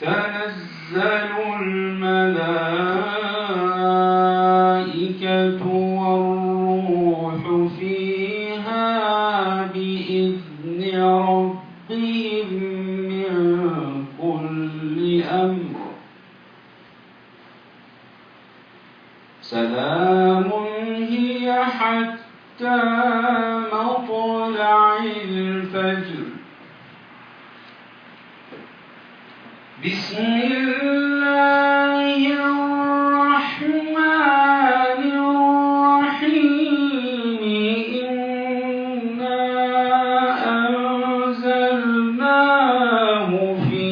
تنزل الملائكة والروح فيها بإذن ربهم من كل أمر سلام هي حتى مطلع الفجر. بسم الله الرحمن الرحيم. إنا أنزلناه في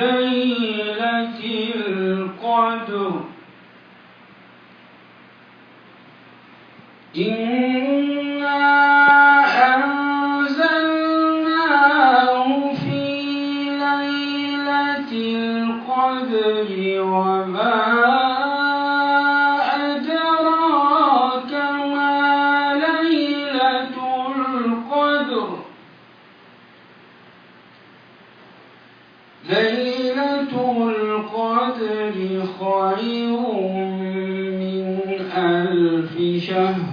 ليلة القدر. إنا أنزلناه في ليلة القدر وما أدراك ما ليلة القدر. ليلة القدر خير من 1000 شهر.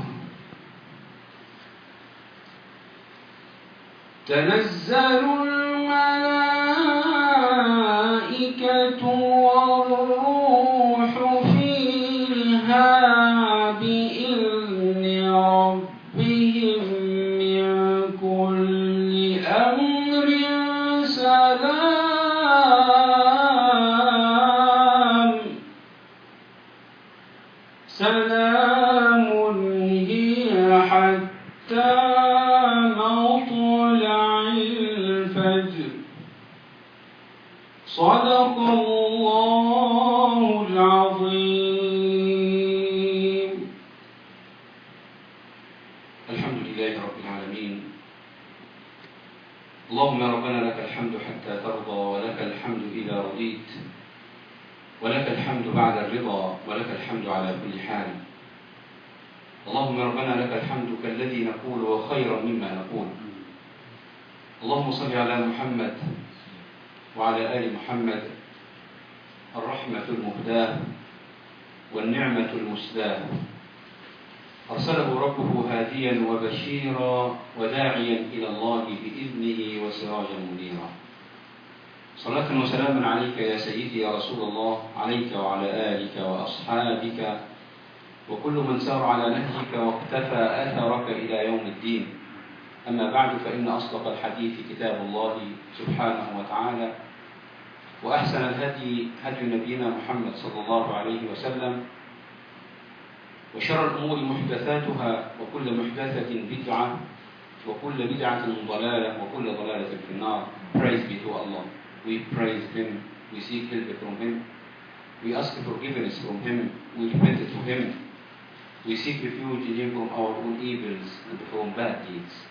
تنزل الملائكة والروح فيها بإذن ربهم من كل أمر سلام هي حتى مطلع الفجر. صدق الله العظيم. الحمد لله رب العالمين. اللهم ربنا لك الحمد حتى ترضى، ولك الحمد إذا رضيت، ولك الحمد بعد الرضا، ولك الحمد على كل حال. اللهم ربنا لك الحمد كالذي نقول وخيرا مما نقول. اللهم صل على محمد وعلى آل محمد، الرحمة المهداة والنعمة المسداة. أرسله ربه هاديا وبشيرا وداعيا إلى الله بإذنه وسراجا منيرا. صلاة وسلاما عليك يا سيدي يا رسول الله، عليك وعلى آلك وأصحابك وكل من سار على نهجك واقتفى أثرك إلى يوم الدين. أما بعد، فإن أصدق الحديث كتاب الله سبحانه وتعالى، وأحسن الهدي هدي نبينا محمد صلى الله عليه وسلم، وشر الأمور محدثاتها، وكل محدثة بدعة، وكل بدعة ضلالة، وكل ضلالة في النار. Praise be to Allah. We praise Him, we seek help from Him, we ask forgiveness from Him, we repent to Him, we seek refuge in Him from our own evils and from bad deeds.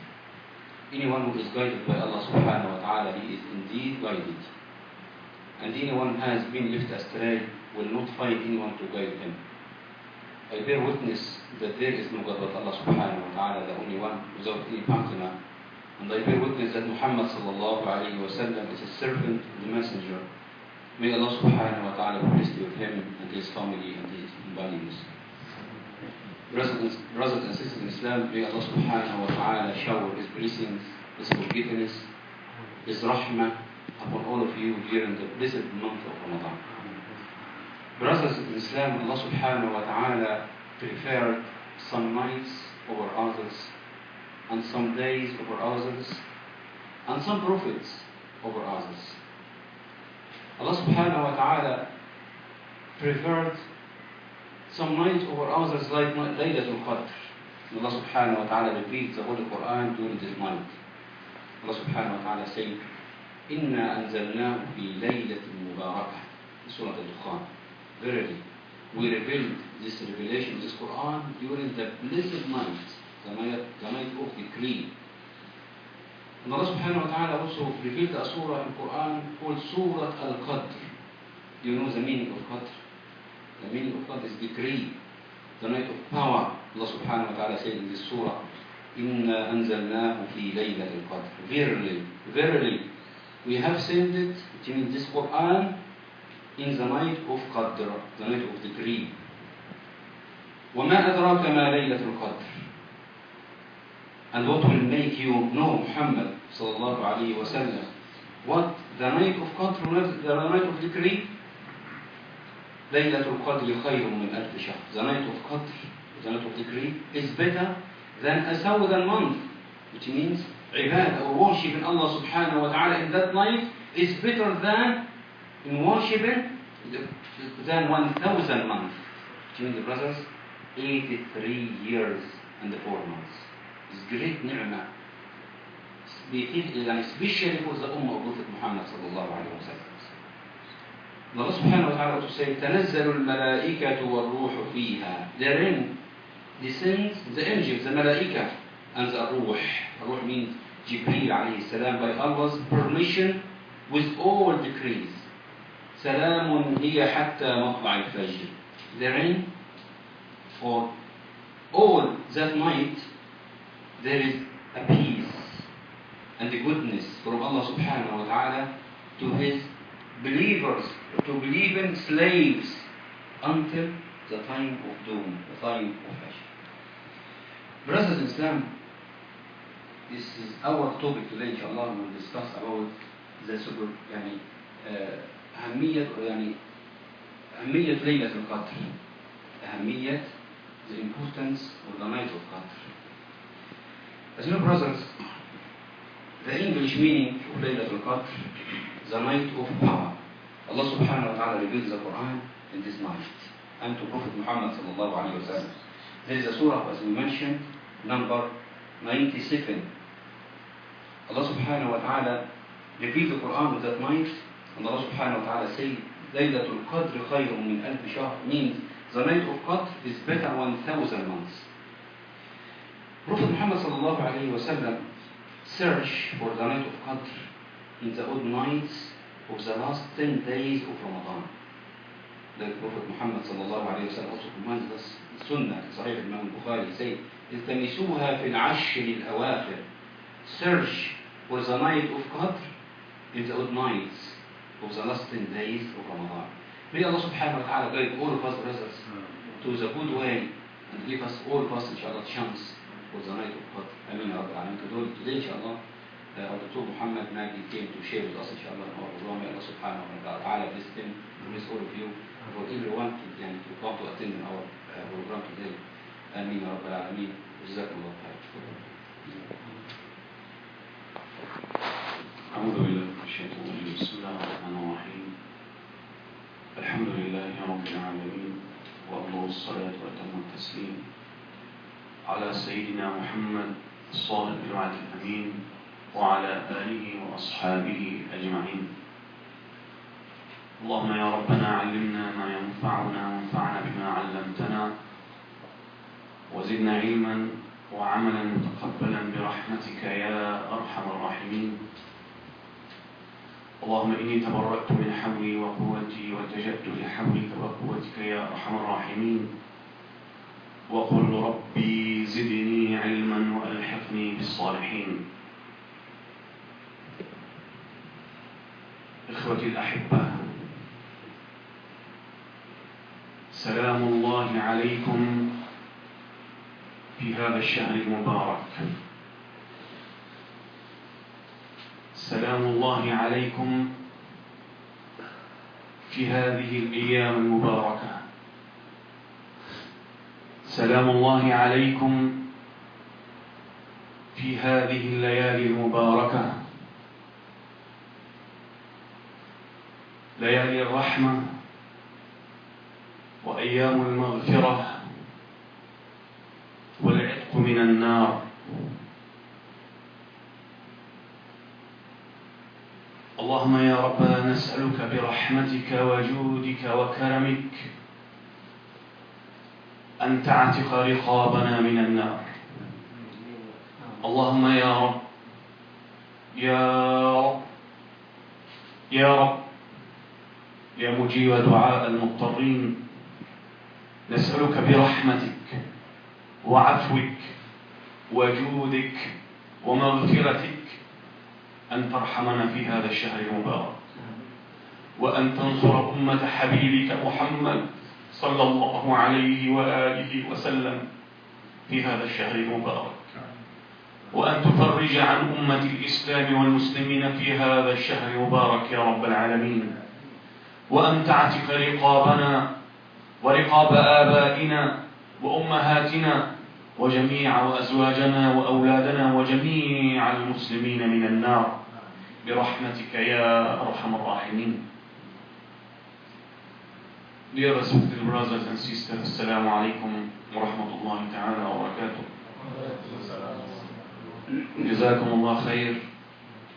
Anyone who is guided by Allah subhanahu wa ta'ala, he is indeed guided. And anyone who has been left astray will not find anyone to guide him. I bear witness that there is no God but Allah subhanahu wa ta'ala, the only one, without any partner. And I bear witness that Muhammad sallallahu alayhi wa sallam is his servant and the messenger. May Allah subhanahu wa ta'ala be blessed with him and his family and his companions. Brothers and sisters in Islam, may Allah subhanahu wa ta'ala shower his blessings, his forgiveness, his rahmah upon all of you during the blessed month of Ramadan. Brothers in Islam, Allah subhanahu wa ta'ala preferred some nights over others, and some days over others, and some prophets over others. Allah subhanahu wa ta'ala preferred some nights over others, like Laylatul Qadr. Allah subhanahu wa ta'ala repeats the Holy Quran during this night. Allah subhanahu wa ta'ala said, إِنَّا أَنزَلْنَاهُ فِي لَيْلَةٍ مُبَارَكَةٍ. Surah Al-Dukhan. Verily, we revealed this revelation, this Quran, during the blessed night, the night of decree. And Allah subhanahu wa ta'ala also revealed a surah in Quran called Surah Al-Qadr. Do you know the meaning of Qadr? The meaning of Qadr is decree, the night of power. Allah subhanahu wa ta'ala said in this surah, إِنَّا أَنزَلْنَاهُ فِي لَيْلَةِ الْقَدْرِ. Verily, verily, we have sent it, which means this Quran, in the night of Qadr, the night of decree. وَمَا أَدْرَاكَ مَا لَيْلَةُ الْقَدْرِ. And what will make you know, Muhammad sallallahu alayhi wa sallam, what the night of Qadr, the night of decree? لَيْلَةُ الْقَدْرِ خَيْرٌ مِنْ أَلْفِ شَهْرٍ. The night of Qadr, the night of decree, is better than 1,000 months, which means ibadah or worship in Allah subhanahu wa ta'ala in that night is better than in worshiping than 1,000 months. Which means, brothers, 83 years and 4 months. It's great ni'mah, especially for the Ummah of Prophet Muhammad sallallahu alayhi wa sallam. Allah subhanahu wa ta'ala to say, تَنَزَّلُ الْمَلَائِكَةُ وَالْرُوحُ فِيهَا. Therein descends the angels, the malaika, and the ruh. Ruh means Jibreel alayhi salam, by Allah's permission, with all decrees. سَلَامٌ هِيَ حَتَّى مَطْلَعِ الْفَجْرِ. Therein, for all that night, there is a peace and a goodness from Allah subhanahu wa ta'ala to His believers, to believing slaves, until the time of doom, the time of Fajr. Brothers in Islam, this is our topic today, inshallah. We will discuss about the أهمية ليلة القدر. أهمية, the importance of the night of Qadr. As you know, brothers, the English meaning of Laylat al-Qadr, the night of power. Allah subhanahu wa ta'ala reveals the Quran in this night, and to Prophet Muhammad sallallahu alayhi wa sallam. There is a surah, as we mentioned, number 97. Allah subhanahu wa ta'ala reveals the Quran with that night, and Allah subhanahu wa ta'ala says, Laylat al-Qadr khayrun min alf shahr, means the night of Qadr is better 1,000 months. Prophet Muhammad sallallahu alayhi wa sallam searched for the night of Qadr in the odd nights of the last 10 days of Ramadan. Like Prophet Muhammad sallallahu alayhi wa sallam also commands us, Sunnah, Sahih Imam Bukhari, say, التمسوها في العشر الأواخر. Search for the night of Qadr in the odd nights of the last 10 days of Ramadan. May Allah subhanahu wa ta'ala guide all of us, brothers, to the good way, and give us all of us, inshallah, chance for the night of Qadr. Ameen ya Rabbil Alameen. Today, inshallah, our Dr. Muhammad Magdi came to share with us, inshallah, our program. May Allah subhanahu wa ta'ala bless him, bless all of you, for everyone to come to attend our program today. Ameen ya Rabbil Alameen. Jazakumullah khair. أعوذ بالله من الشيطان الرجيم. بسم الله الرحمن الرحيم. الحمد لله رب العالمين، وأفضل الصلاة وأتم التسليم على سيدنا محمد الصادق الوعد الأمين وعلى آله وأصحابه أجمعين. اللهم يا ربنا علمنا ما ينفعنا وانفعنا بما علمتنا وزدنا علما وعملا متقبلا برحمتك يا أرحم الراحمين. اللهم إني تبرأت من حولي وقوتي وتجأت لحولك وقوتك يا أرحم الراحمين. وقل ربي زدني علما وألحقني بالصالحين. إخوتي الأحبة، سلام الله عليكم في هذا الشهر المبارك. سلام الله عليكم في هذه الأيام المباركة. سلام الله عليكم في هذه الليالي المباركة، ليالي الرحمة وأيام المغفرة والعتق من النار. اللهم يا ربنا نسألك برحمتك وجودك وكرمك أن تعتق رقابنا من النار. اللهم يا رب يا رب يا رب يا مجيب دعاء المضطرين، نسألك برحمتك وعفوك وجودك ومغفرتك أن ترحمنا في هذا الشهر المبارك. وأن تنصر أمة حبيبك محمد صلى الله عليه وآله وسلم في هذا الشهر المبارك، وأن تفرج عن أمة الإسلام والمسلمين في هذا الشهر المبارك يا رب العالمين، وأن تعتق رقابنا ورقاب آبائنا وأمهاتنا وجميع وأزواجنا وأولادنا وجميع المسلمين من النار برحمتك يا أرحم الراحمين. Dear respected brothers and sisters, Assalamu alaikum wa rahmatullahi ta'ala wa barakatuh. Jazakum Allah khair,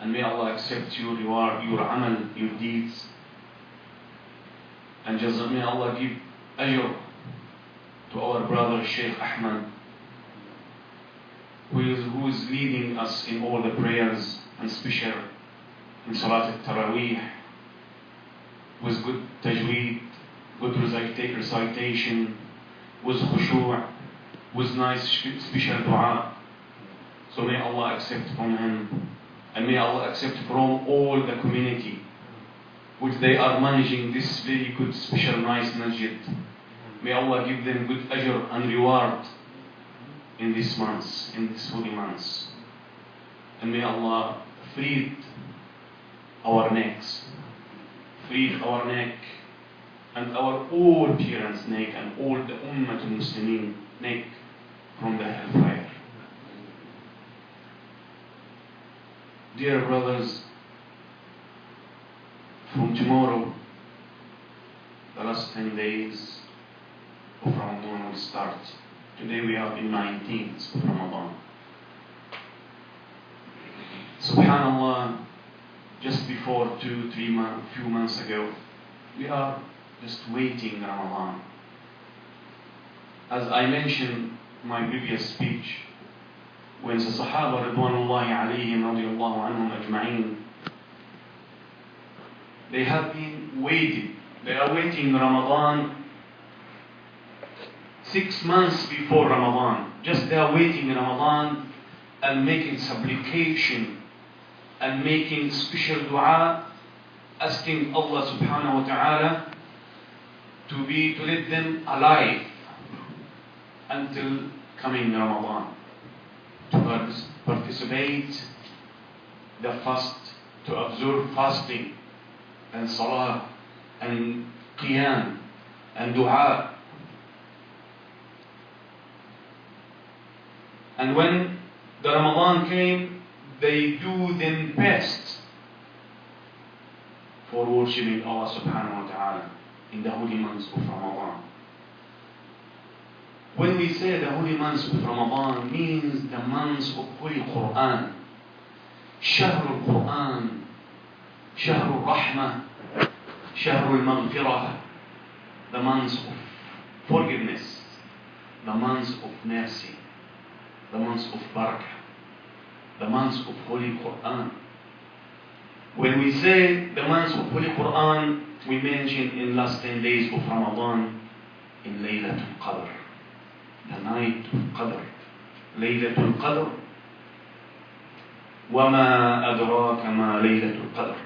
and may Allah accept your reward, your amal, your deeds, and may Allah give ajr to our brother Sheikh Ahmad, who is leading us in all the prayers, and special in Salat al-Taraweeh, with good tajweed, good recitation, with khushu', with nice special dua. So may Allah accept from him, and may Allah accept from all the community which they are managing this very good special nice masjid. May Allah give them good ajr and reward in this month, in this holy month. And may Allah free our necks, free our neck, and our all parents' neck, and all the Ummah al-Muslimin neck from the hellfire. Dear brothers, from tomorrow, the last 10 days of Ramadan will start. Today we are in 19th of Ramadan. Subhanallah, just before 2-3 months, few months ago, we are just waiting Ramadan. As I mentioned in my previous speech, when the Sahaba Ridwanullahi alayhim radiyallahu anhum ajma'in, they have been waiting. They are waiting Ramadan 6 months before Ramadan. Just they are waiting Ramadan and making supplication and making special dua, asking Allah subhanahu wa ta'ala to let them alive until coming Ramadan, to participate the fast, to observe fasting and salah and qiyam and dua. And when the Ramadan came, they do their best for worshipping Allah subhanahu wa ta'ala in the holy months of Ramadan. When we say the holy months of Ramadan, means the months of Holy Quran, شهر القرآن, شهر الرحمة, شهر المغفرة, the months of forgiveness, the months of mercy, the months of barakah, the months of Holy Quran. When we say the months of Holy Quran, we mentioned in last 10 days of Ramadan in Laylatul Qadr, the night of Qadr. Laylatul Qadr. وَمَا أَدْرَاكَ مَا Laylatul Qadr.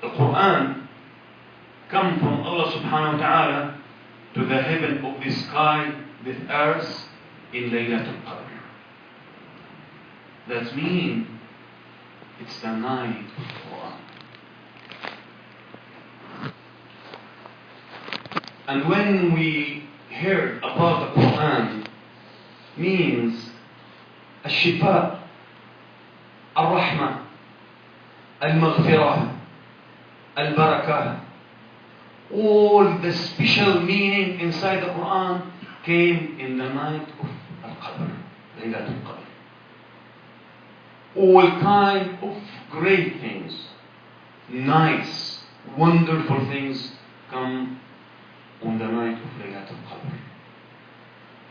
The Quran come from Allah subhanahu wa ta'ala to the heaven of the sky, the earth, in Laylatul Qadr. That means it's the night of Quran. And when we heard about the Quran, means الشفاء, الرحمة, المغفرة, البركة, all the special meaning inside the Quran came in the night of Al-Qadr, Laylatul Qadr. All kind of great things, nice, wonderful things come on the night of Laylatul Qadr.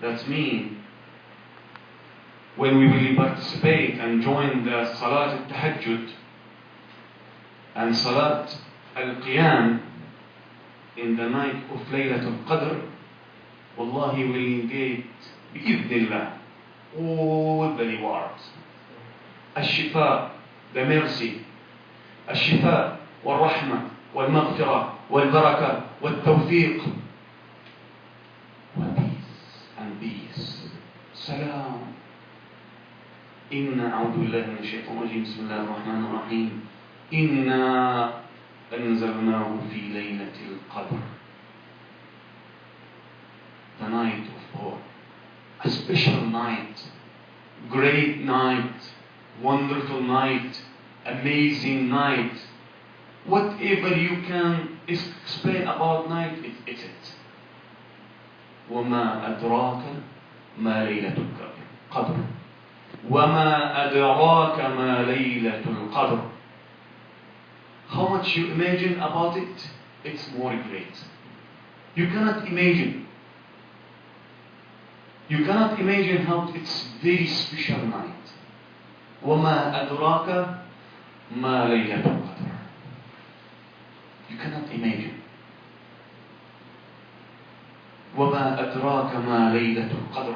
That means when we will participate and join the Salat al-Tahajjud and Salat al-Qiyam in the night of Laylatul Qadr, Wallahi will get bi'idhnillah all the rewards. الشفاء, the mercy, الشفاء والرحمة والمغفرة والبركة والتوفيق والpeace and peace. سلام. إنا أعوذ بالله من الشيطان الرجيم بسم الله الرحمن الرحيم إنا أنزلناه في ليلة القدر. The night of God. A special night. Great night. Wonderful night. Amazing night. Whatever you can explain about night, it's it. وما أدراك ما ليلة القدر. وما أدراك ما ليلة القدر. How much you imagine about it, it's more great. You cannot imagine. You cannot imagine how it's very special night. وما أدراك ما ليلة القدر. You cannot imagine. وما أدراك ما ليلة القدر.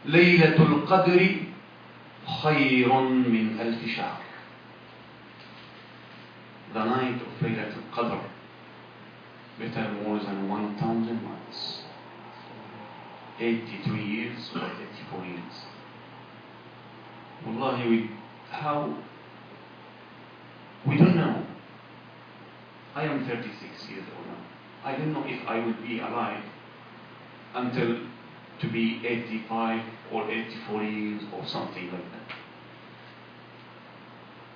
ليلة القدر خير من ألف شهر. The night of ليلة القدر better more than 1,000 months. 82 years or 84 years. Wallahi, we don't know. I am 36 years old now. I don't know if I will be alive until to be 85 or 84 years or something like that.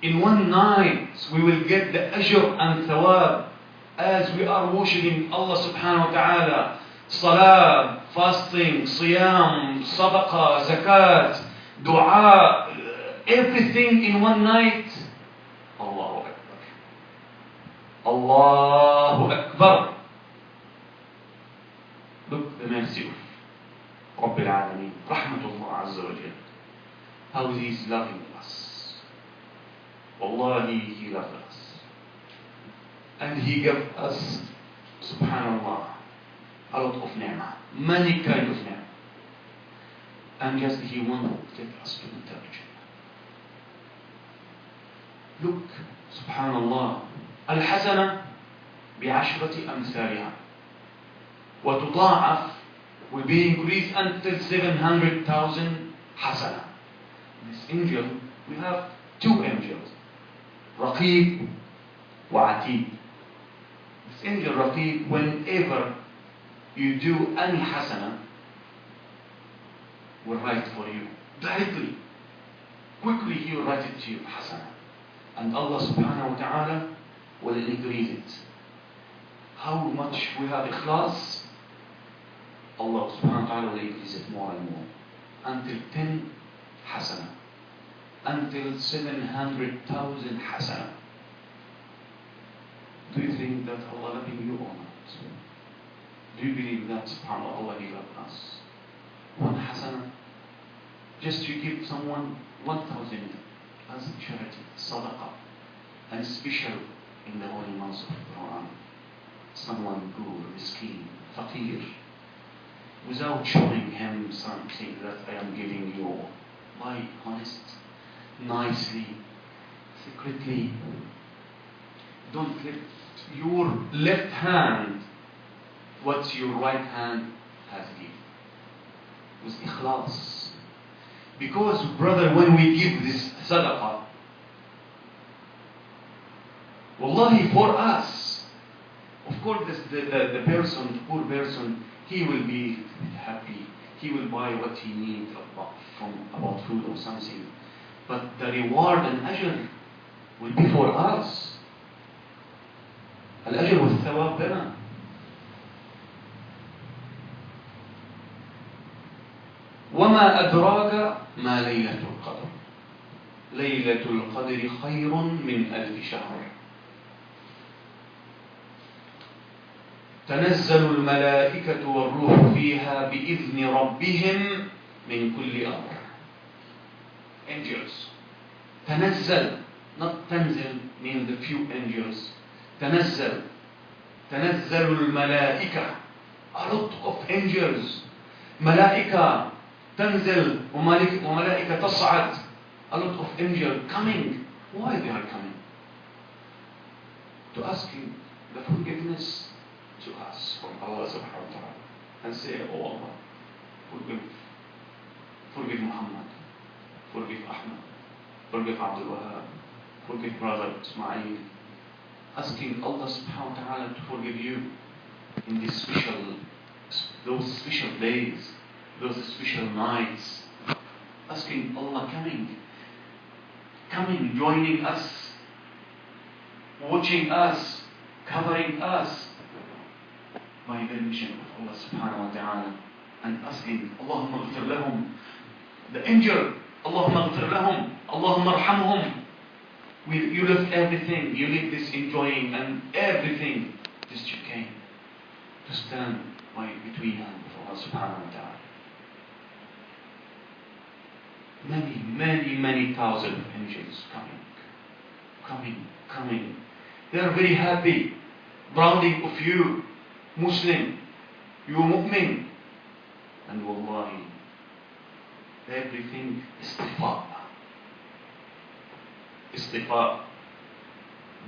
In one night we will get the ajr and thawab as we are worshiping Allah subhanahu wa ta'ala. Salah, fasting, siyam, sadaqah, zakat, dua, everything in one night. Allahu Akbar. Allahu Akbar. Look the mercy of Rabbil Alameen, Rahmatullah Azza wa Jal. How He is loving us. Wallahi, He loves us. And He gave us, subhanallah, a lot of ni'mah. Many kind of ni'mah. And just He wanted to get us to enter Jannah. Look, subhanallah, الحسنة بعشرة أمثالها وتضاعف will be increased until 700,000 hasana. This angel, we have two angels, Raqib wa Atid. This angel Raqib, whenever you do any hasana, will write for you directly. Quickly He will write it to you, hasana. And Allah subhanahu wa ta'ala will increase it. How much we have ikhlas, Allah subhanahu wa ta'ala will increase it more and more. Until 10 hasana. Until 700,000 hasana. Do you think that Allah loving you or not? Do you believe that subhanAllah Allah He loves us? One hasana. Just you give someone 1,000 as a charity, sadaqah. And special in the holy months of the Quran. Someone poor, miskin, faqir. Without showing him something that I am giving you, by honest, nicely, secretly. Don't let your left hand what your right hand has given. With ikhlas. Because brother, when we give this sadaqah, wallahi, for us, of course the person, the poor person, he will be happy. He will buy what he needs about food or something. But the reward and ajr will be for us. Al-ajr wa thawab lana. وما أدراك ما ليلة القدر. ليلة القدر خير من ألف شهر. تنزل الملائكة والروح فيها بإذن ربهم من كل أمر. Angels. تنزل, not تنزل means the few angels. تنزل. تنزل الملائكة. A lot of angels. ملائكة تنزل وملائكة تصعد. A lot of angels coming. Why they are coming? asking the forgiveness to us from Allah subhanahu wa ta'ala and say, oh Allah, forgive Muhammad, forgive Ahmad, forgive Abdul Wahab, forgive brother Ismail. Asking Allah subhanahu wa ta'ala to forgive you in those special days, those special nights. Asking Allah coming, joining us, watching us, covering us by permission of Allah subhanahu wa ta'ala, and asking Allahumma ghfir lahum, the injured, Allahumma ghfir lahum, Allahumma arhamhum. You left everything, you leave this enjoying and everything, just you came to stand right between us with Allah subhanahu wa ta'ala. Many thousand of angels coming. They are very happy, proud of you, Muslim, you mu'min. And wallahi, everything istifa,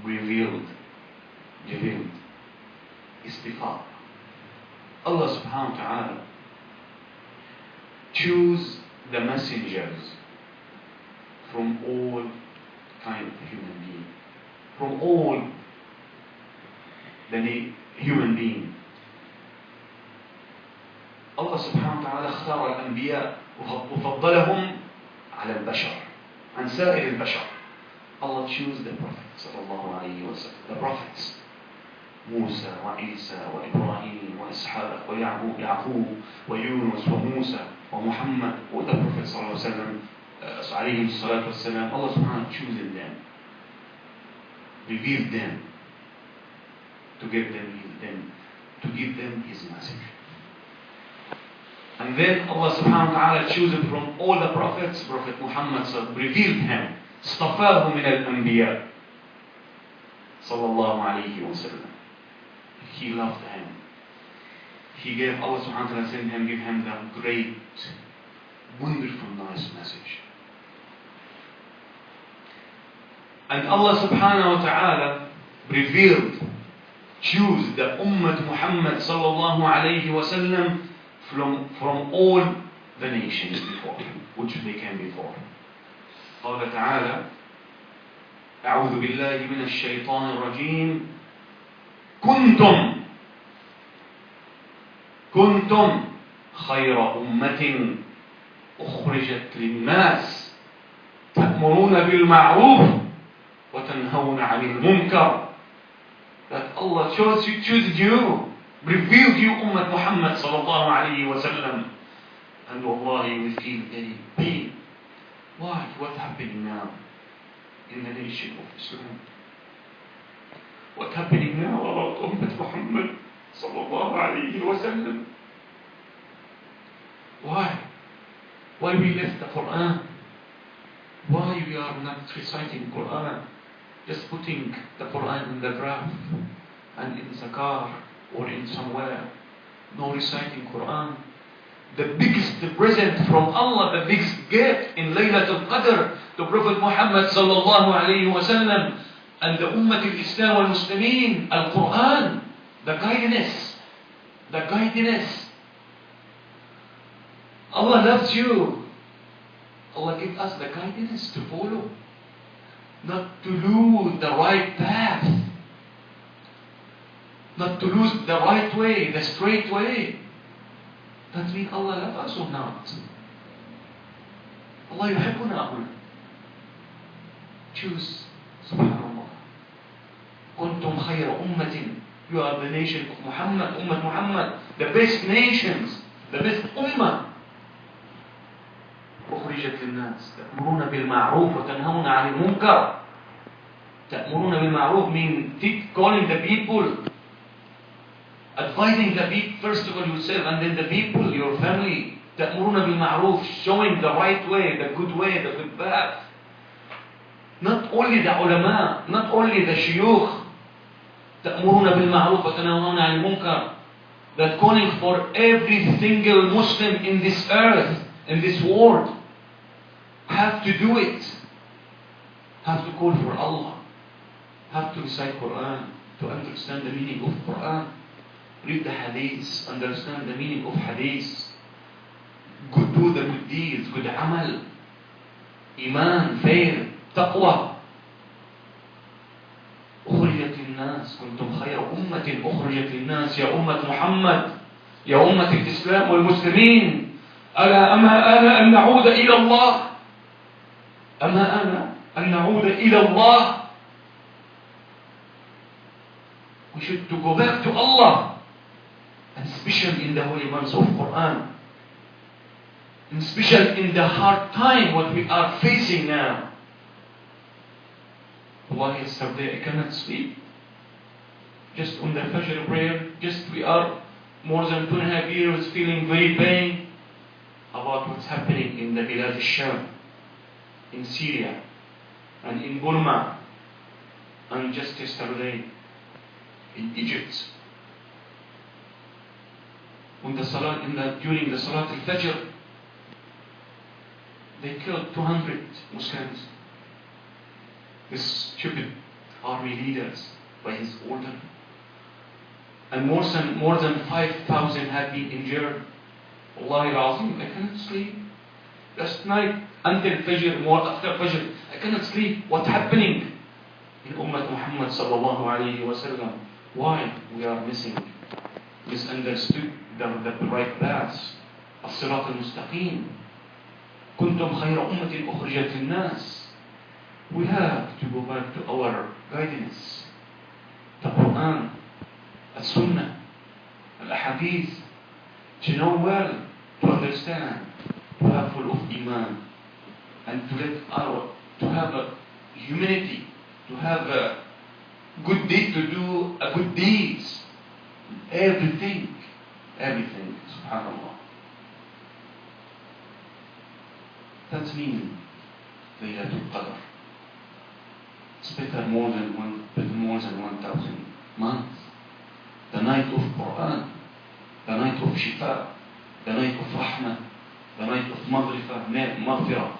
revealed, istifa. Allah subhanahu wa ta'ala choose the messengers from all kind of human being, from all the human being. Allah subhanahu wa ta'ala اختار الأنبياء وفضلهم على البشر عن سائر البشر. Allah chose the prophets sallallahu alayhi wa sallam, the prophets موسى وعيسى وإبراهيم وإسحاق ويعقوب ويونس وموسى ومحمد, all the prophets sallallahu alayhi wa sallam, عليه الصلاة والسلام. Allah subhanahu wa ta'ala chosen them, revealed them, to give them His message. And then Allah subhanahu wa ta'ala chosen from all the prophets, Prophet Muhammad revealed him, اصطفاه من الأنبياء صلى الله عليه وسلم. He loved him. He gave, Allah subhanahu wa ta'ala sent him, give him that great, wonderful, nice message. And Allah subhanahu wa ta'ala revealed, choose the Ummah Muhammad sallallahu alayhi wa sallam from all the nations before, which they came before. قال تعالى أعوذ بالله من الشيطان الرجيم كنتم خير أمة أخرجت للناس تأمرون بالمعروف وتنهون عن المنكر. That Allah chose you, revealed you Ummah Muhammad sallallahu alayhi wa sallam. And wallahi we feel very pain. Why? What's happening now in the nation of Islam? What's happening now about Ummah Muhammad sallallahu alayhi wa sallam? Why? Why we left the Quran? Why we are not reciting Quran? Just putting the Quran in the draft and in the car or in somewhere. No reciting Quran. The biggest present from Allah, the biggest gift in Laylatul Qadr to Prophet Muhammad sallallahu alayhi wa sallam and the Ummah al-Islam wal Muslimin, Al-Quran, the guidance. Allah loves you. Allah gives us the guidance to follow, not to lose the right path, not to lose the right way, the straight way. That means Allah loves us or not? Allah يحبنا هنا. Choose, subhanallah. كنتم خير أمة. You are the nation of Muhammad, Ummah Muhammad, the best nations, the best Ummah. أخرجت للناس تأمرون بالمعروف وتنهون عن المنكر. تأمرون بالمعروف means calling the people, advising the people, first of all yourself and then the people, your family. تأمرون بالمعروف, showing the right way, the good path. Not only the ulama, not only the shuyukh. تأمرون بالمعروف وتنهون عن المنكر. That calling for every single Muslim in this earth, in this world, have to do it. Have to call for Allah. Have to recite Quran. to understand the meaning of Quran. Read the hadith, understand the meaning of hadith. Do the good deeds, good amal, iman, faith, taqwa. أخرجت للناس كنتم خير أمة أخرجت للناس يا أمة محمد يا أمة الإسلام والمسلمين أما أنا أن نعود إلى الله أما أنا أن نعود إلى الله. We should to go back to Allah, and especially in the holy months of Quran, and especially in the hard time what we are facing now. Allah, yesterday I cannot sleep. Just on the Fajr prayer, we are more than 2.5 years feeling very pain about what's happening in the Bilad al-Sham, in Syria, and in Burma, and just yesterday in Egypt. During the Salat al-Fajr, they killed 200 Muslims. This stupid army leaders by his order. And more than 5,000 have been injured. Wallahi al-Azim, I cannot sleep. Last night until Fajr, more after Fajr, I cannot sleep. What's happening in Ummah Muhammad sallallahu alayhi wa sallam? Why we are misunderstood the right path. As-Sirat al-Mustaqim. Kuntum khayra ummatin ukhrijat lin-nas. We have to go back to our guidance, the Quran, the Sunnah, the Hadith, to know well, to understand, to have full of Iman, and to have a humanity, to have a good deed, to do a good deeds, everything, subhanallah. That's meaning Laylatul Qadr. It's better more than 1,000 months. The night of Quran, the night of Shifa, the night of Rahmah, the night of Maghfirah,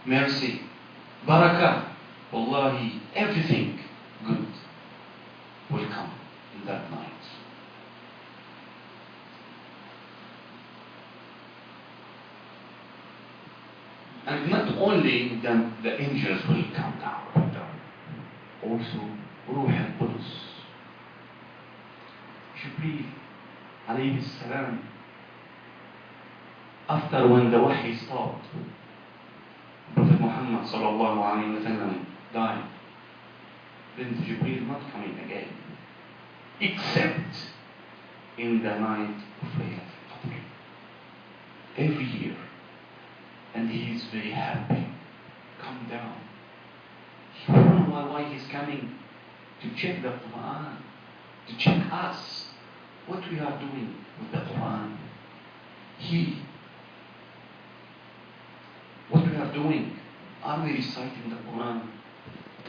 mercy, Barakah. Wallahi, everything good will come in that night. And not only the angels will come down, also Ruh al-Qudus, Jibreel alayhi salam. After when the wahi stopped, Prophet Muhammad sallallahu alayhi wa sallam died, then Jibreel not coming again, except in the night of Laylatul Qadr, every year. And he is very happy. Come down. SubhanAllah, why he's coming? To check the Quran, to check us, what we are doing with the Quran. What we are doing. Are we reciting the Quran?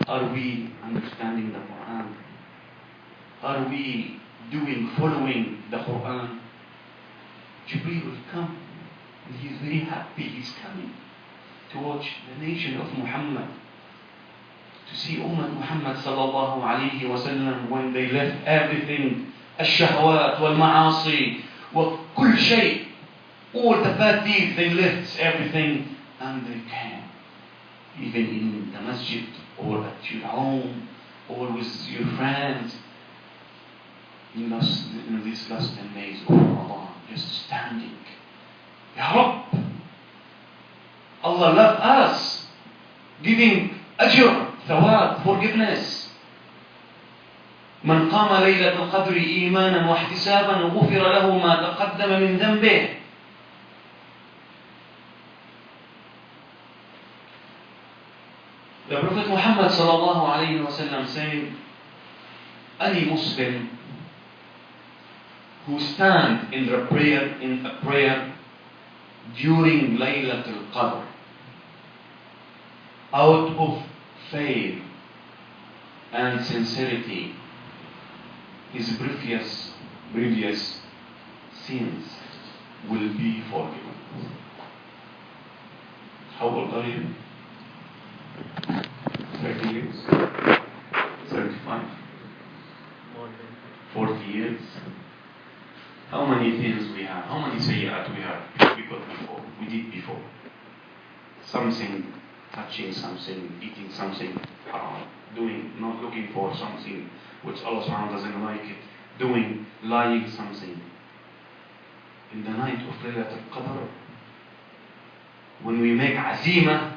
Are we understanding the Quran? Are we following the Quran? Jibreel will come. And he's very happy he's coming to watch the nation of Muhammad, to see Ummah Muhammad sallallahu alayhi wa sallam when they left everything, الشهوات والمعاصي وكل شيء, all the bad deeds, they left everything and they came, even in the masjid or at your home or with your friends, in these last 10 days of Ramadan, just standing. Ya Rabb, Allah loves us, giving ajr, thawab, forgiveness. من قام ليلة القدر إيمانا واحتسابا غفر له ما تقدم من ذنبه. The Prophet Muhammad sallallahu alayhi wa sallam saying, any Muslim who stand in a prayer during Laylatul Qadr, out of faith and sincerity, his previous sins will be forgiven. How old are you? 30 years? 35? years? How many things we have? How many sayyat we have? We did before. Something, touching something, eating something haram, not looking for something which Allah subhanahu wa ta'ala doesn't like it, doing, lying something. In the night of Laylat al-Qadr, when we make azima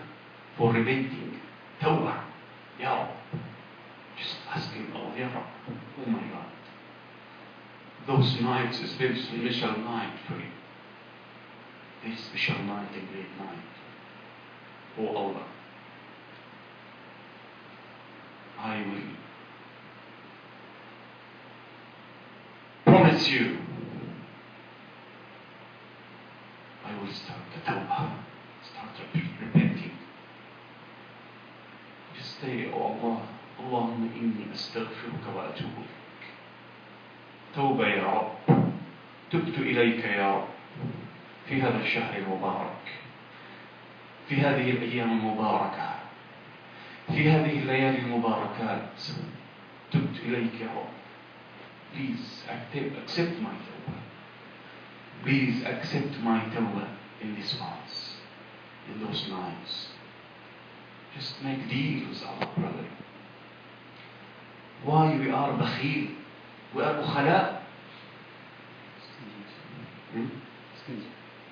for repenting, tawbah, Ya Rab, just asking Allah, Ya Rab, oh my God, those nights, especially special night for you. This special night, a great night. Oh Allah, I will promise you, I will start the tawbah, start repenting. Just say, oh Allah, Allahumma inni astaghfiruka wa atubu ilayk. توبة يا رب، تبت إليك يا رب في هذا الشهر المبارك، في هذه الأيام المباركة، في هذه الليالي المباركات، تبت إليك يا رب. Please accept my tawbah. Please accept my tawbah in these months, in those nights. Just make deal with Allah, brother. Why we are bakhil? We are bukhala.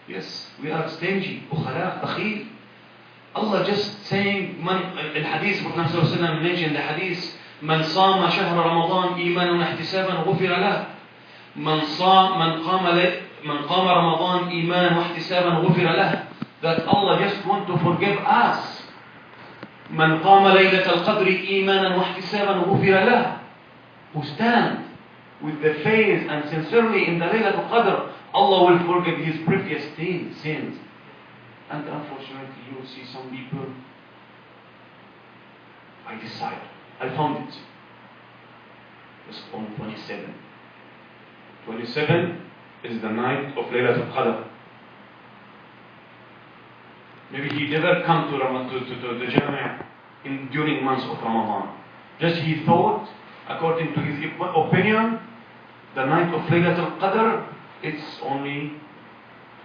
Yes, we are stingy, bukhala, bakhil. Allah just saying, الحديث Prophet صلى الله عليه وسلم mentioned the hadith, من صام شهر رمضان إيمانا واحتسابا غفر له. من قام رمضان إيمانا واحتسابا غفر له. That Allah just want to forgive us. من قام ليلة القدر إيمانا واحتسابا غفر له. Who stand with the faith and sincerely in the Laylatul Qadr, Allah will forgive his previous sins. And unfortunately, you will see some people, I found it. It's on 27. 27 is the night of Laylatul Qadr. Maybe he never come to the Jami' during months of Ramadan. Just he thought, according to his opinion, the night of Laylatul Qadr, it's only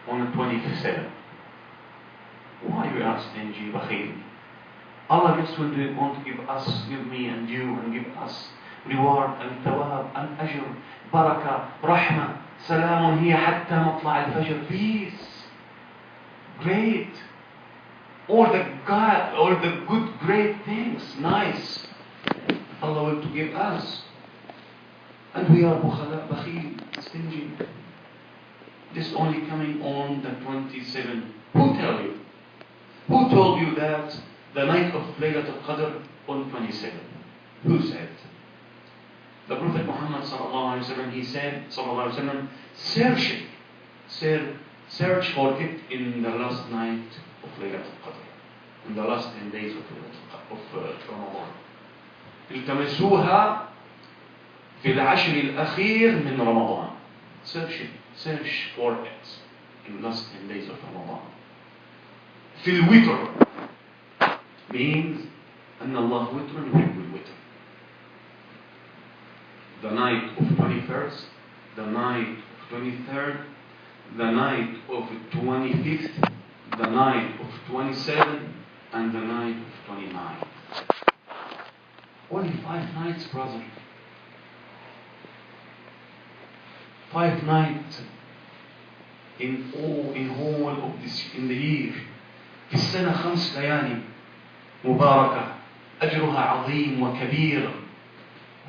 on the 27th. Why we are stingy, bakhil? Allah just want to give me and you, and give us reward and thawab and ajr, barakah, rahmah, salamun hiya hatta matla' al-fajr. Peace, great, all the good, great things, nice. Allah will to give us, and we are bukhala, bakhil, stingy. This only coming on the 27th. Who tell you? Who told you that the night of Laylatul Qadr on 27? Who said? The Prophet Muhammad sallallahu alaihi wasallam, he said, sallallahu alaihi wasallam, search for it in the last night of Laylatul Qadr, in the last 10 days of Ramadan. التمسوها في العشر الأخير من رمضان. Search for it in the last 10 days of Ramadan. في الوتر means أن الله وتر يحب الوتر. The night of 21st, the night of 23rd, the night of 25th, the night of 27th, and the night of 29th. Only 5 nights, brother. 5 nights in whole of this, in the year. في السنة 5 ليالي مباركة أجرها عظيم وكبير.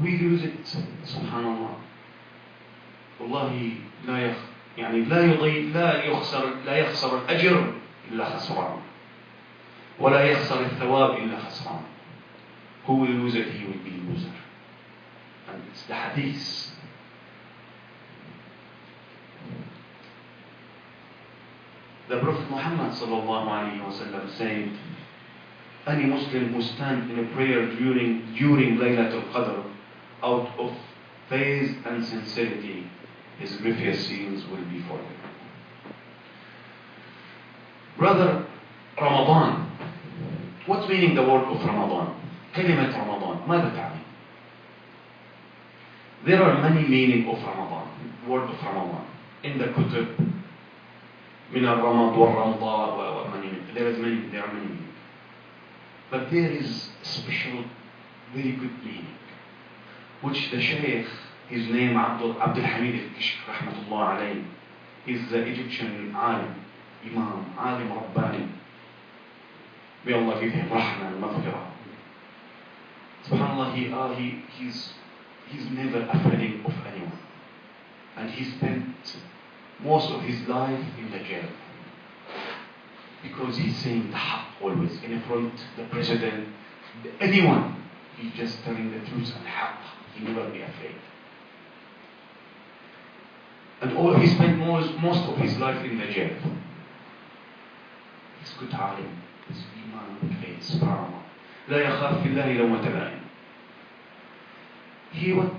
We use it, سبحان الله. والله لا يخسر الأجر إلا خسران، ولا يخسر الثواب إلا خسران. Who will lose it? He will be a loser. And it's the hadith. The Prophet Muhammad sallallahu alayhi wa sallam said, any Muslim who stands in a prayer during Laylatul Qadr out of faith and sincerity, his previous sins will be forgiven. Brother, Ramadan. What's meaning the word of Ramadan? كلمة رمضان ماذا تعني؟ There are many meanings of Ramadan, word of Ramadan. In the kutub, min al-ramad wal-ramda, there are many meanings. But there is a special, very good meaning, which the Shaykh, his name Abdul Hamid al-Kishk, rahmatullah alayhi, is the Egyptian alim, Imam, alim Rabbani. May Allah give him rahmah and maghfirah. SubhanAllah, he's never afraid of anyone. And he spent most of his life in the jail. Because he's saying the haqq always, in front of the president, anyone. He's just telling the truth and haqq. He never be afraid. And he spent most of his life in the jail. He's good alim. He's Imam, great, subhanAllah. لا يخاف في الله لومة لائم.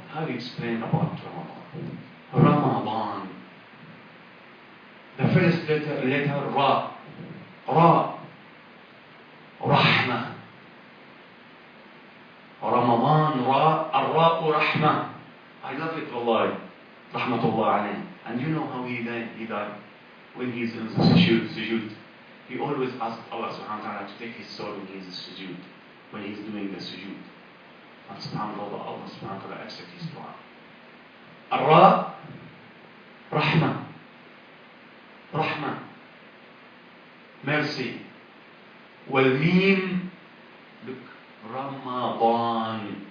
How do you explain about Ramadan? Ramadan. The first letter Ra. Ra. Rahmah. Ramadan, Ra. Ar-Ra'u Rahmah. I love it, wallahi. Rahmatullah alayhi. And you know how he died? When he's in the sujood. He always asks Allah subhanahu wa ta'ala to take his soul when he's in sujood. When he's doing the sujood. And subhanAllah, Allah subhanahu wa ta'ala accepts his dua. Ar-Ra, Rahmah. Rahmah. Mercy. Wal-Mim, look, Ramadan.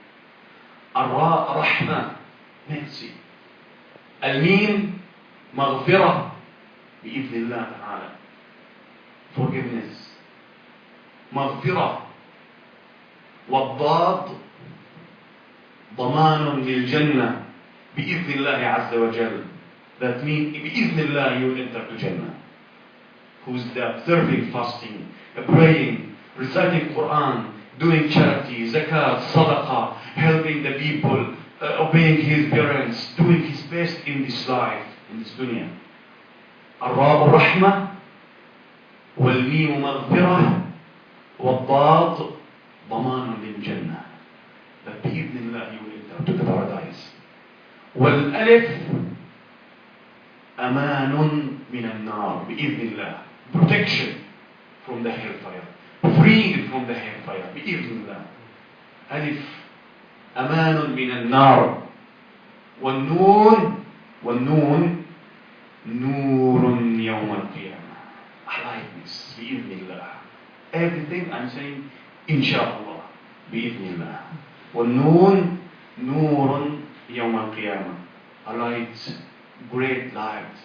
Ar-Ra, Rahmah. Mercy. Al-Mim, Maghfirah. Bi-idhnillah ta'ala. Forgiveness. Maghfirah. والضاد ضمان للجنة بإذن الله عز وجل. That means بإذن الله you will enter to Jannah. Who's the observing fasting, praying, reciting Quran, doing charity, zakat, sadaqah, helping the people, obeying his parents, doing his best in this life, in this dunya. الراء رحمة والميم مغفرة والضاد ضمان للجنة. That بإذن الله you will enter to the paradise. والألف أمان من النار بإذن الله. Protection from the hellfire. Freed from the hellfire بإذن الله. ألف أمان من النار. والنون نور يوم القيامة. Aliveness بإذن الله. Everything I'm saying inshallah بإذن الله. والنون نور يوم القيامة. A light, great light.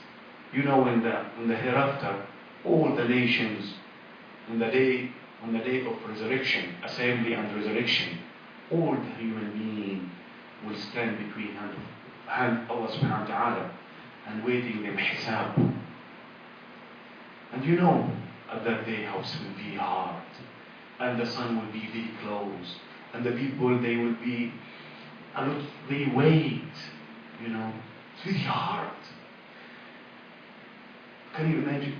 You know when the hereafter, all the nations, on the day of resurrection, assembly and resurrection, all the human beings will stand between hand Allah subhanahu wa ta'ala and waiting them hisab. And you know at that day how it will be hard. And the sun will be very close. And the people, they will be, they wait, you know. It's very hard. Can you imagine?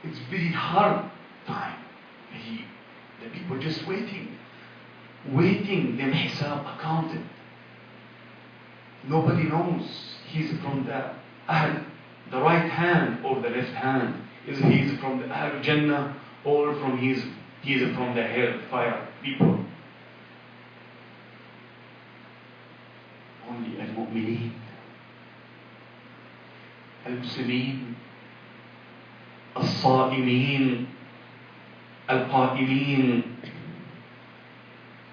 It's very hard time. The people just waiting, them hisab accounted. Nobody knows he's from the right hand or the left hand. Is he's from the Ahl Jannah or from he's from the hellfire people. Only al-mu'mineen, al-muslimin, al-sa'imin, al-qa'imin,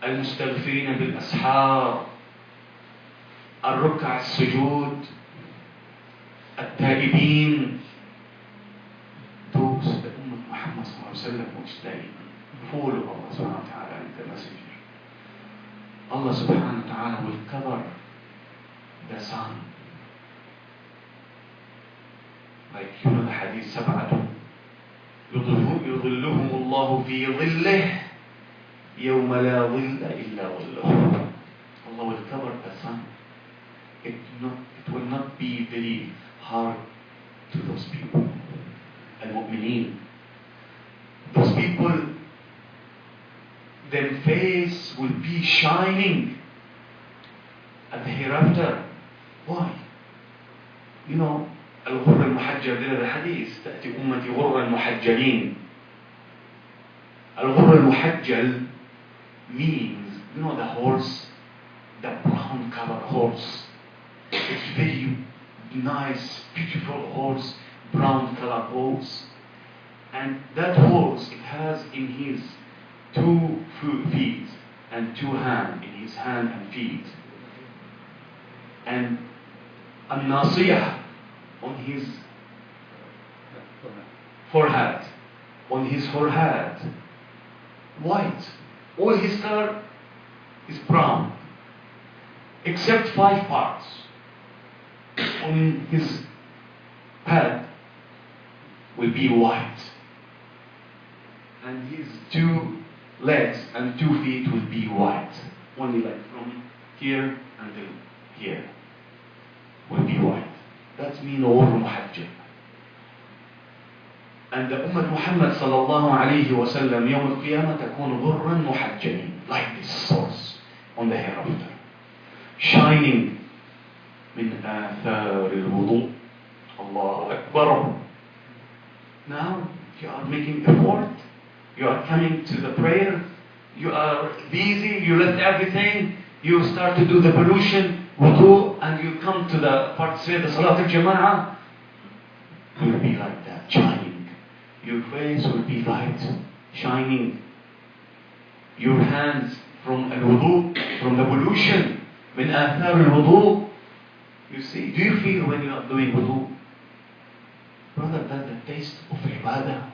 al-mustaghfirin bil-ashar, al-ruk'a al-sujud, al-ta'ibin. Those that Ummah Muhammad sallallahu alayhi wa sallam was saying, follow Allah subhanahu wa ta'ala and the messenger. Allah subhanahu wa ta'ala will cover the sun. Like you know the hadith, سبعة يظلهم الله في ظله يوم لا ظل إلا ظله. Allah will cover the sun. It will not be very hard to those people. Al-Mu'mineen. Those people, their face will be shining at the hereafter. Why? You know, الغر المحجل ده الحديث تأتي أمتي غر المحجلين. الغر المحجل means, you know, the horse, the brown colored horse. It's very nice, beautiful horse, brown colored horse. And that horse, it has in his 2 feet and 2 hands, in his hand and feet. And a nasiyah on his forehead. On his forehead, white. All his color is brown, except 5 parts. On his head will be white, and his 2 legs and 2 feet will be white. Only like from here until here will be white. That means غر محجل. And the Ummah Muhammad sallallahu alayhi wa sallam يوم القيامة تكون غرا محجلين, like this source on the hereafter, shining من آثار الوضوء. Allahu Akbar. Now you are making effort, you are coming to the prayer, you are busy, you left everything, you start to do the pollution, wudu, and you come to the participate the Salat al-Jama'ah, you will be like that, shining. Your face will be light, shining. Your hands from al-wudu, from the pollution, min athar al-wudu. You see, do you feel when you are doing wudu? Brother, that's the taste of ibadah.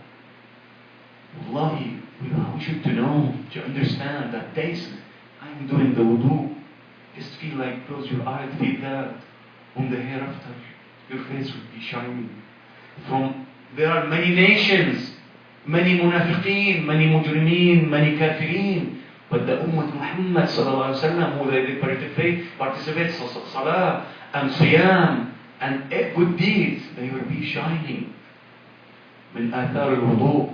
Wallahi, we should to know, to understand that taste. I'm doing the wudu. Just feel like, close your eyes, feel that. On the hereafter, your face will be shining. There are many nations, many munafiqeen, many mujrimeen, many kafirin. But the Ummah Muhammad sallallahu alayhi wa sallam, who they participate in salah and siyam and good deeds, they will be shining. من آثار الوضوء,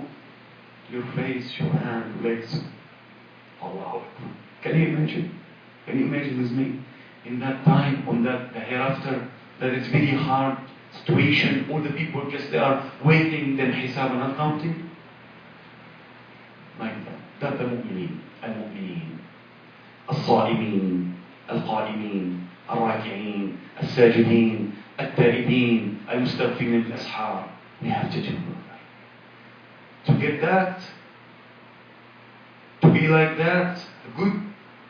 your face, your hand, legs. Allahu Akbar. Can you imagine? Can you imagine with me? In that time, on that the hereafter, that it's very hard situation, all the people just they are waiting, then hisab and accounting. Like that. That's the mu'mineen, al-mu'mineen, al-صائمين, al-qaimin, al-raki'in, al-sajidin, al-taibin, al-mustaghfirin al-ashar. We have to do that. To get that, to be like that, good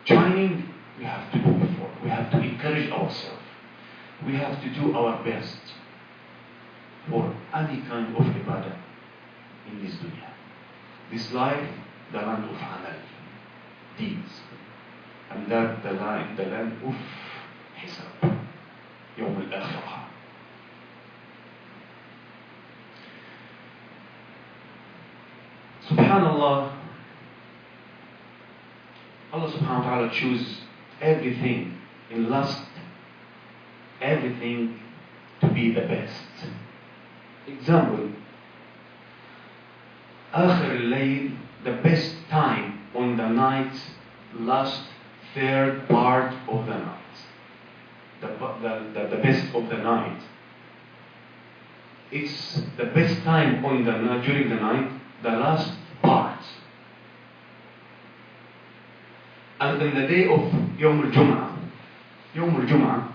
shining, we have to do before. We have to encourage ourselves. We have to do our best for any kind of ibadah in this dunya. This life, the land of amal, deeds. And that the land of hisab, يوم الآخرة. Subhanallah, Allah subhanahu wa ta'ala choose everything in last, everything to be the best. Example, آخر الليل, the best time on the night, last 3rd part of the night. The best of the night. It's the best time on during the night, the last part. And in the day of Yawm al-Jum'ah,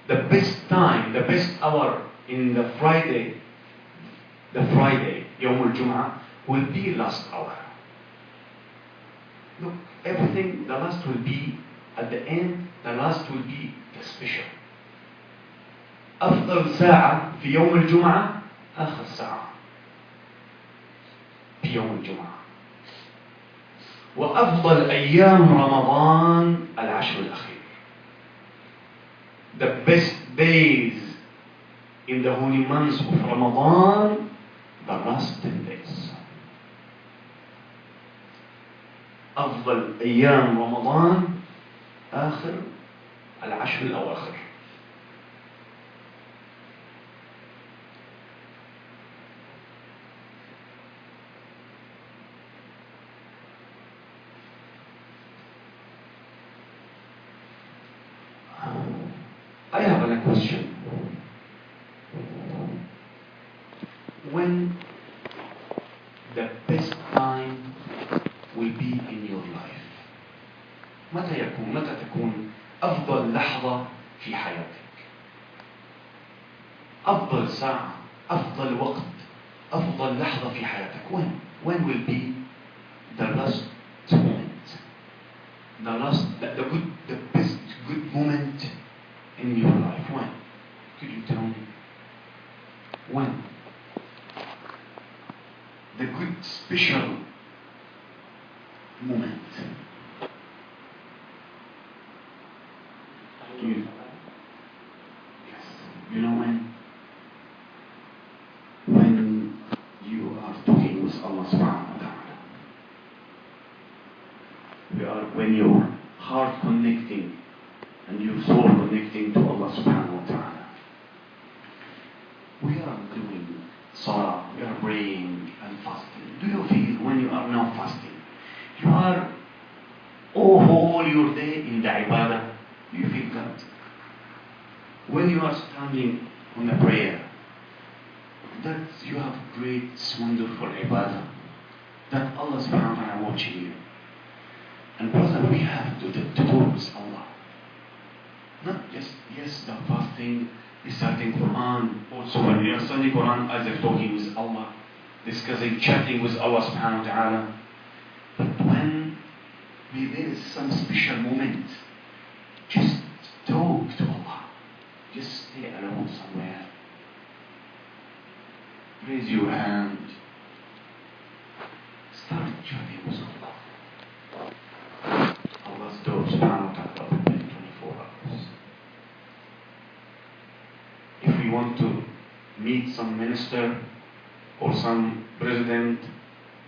the best time, the best hour in the Friday, Yawm al-Jum'ah, will be last hour. Look, everything, the last will be, at the end, the last will be the special. أفضل ساعة في يوم الجمعة آخر ساعة في يوم الجمعة. وأفضل أيام رمضان العشر الأخير. The best days in the holy months of Ramadan, the last 10 days. أفضل أيام رمضان آخر العشر الأواخر. I have a question. When the best time will be in your life? متى تكون أفضل لحظة في حياتك؟ أفضل ساعة، أفضل وقت، أفضل لحظة في حياتك. When will be the last moment? The best good moment in your life. When? Could you tell me? When? The good special moment. Yes. You know when? When you are talking with Allah subhanahu wa ta'ala. When your heart connecting and your soul connecting to Allah subhanahu wa ta'ala. We are doing salah, we are praying and fasting. Do you feel when you are now fasting, you are whole your day in the ibadah? Do you feel that? When you are standing on the prayer, that you have great, wonderful ibadah, that Allah subhanahu wa ta'ala watching you. And brother, we have to talk with Allah. Not just, yes, the fasting, reciting Quran. Also when you are studying Quran, as if talking with Allah, discussing, chatting with Allah subhanahu wa ta'ala. But when there is some special moment, just talk to Allah. Just stay alone somewhere. Raise your hand. Start chatting with Allah. Allah's door subhanahu wa ta'ala open 24 hours. If we want to meet some minister or some president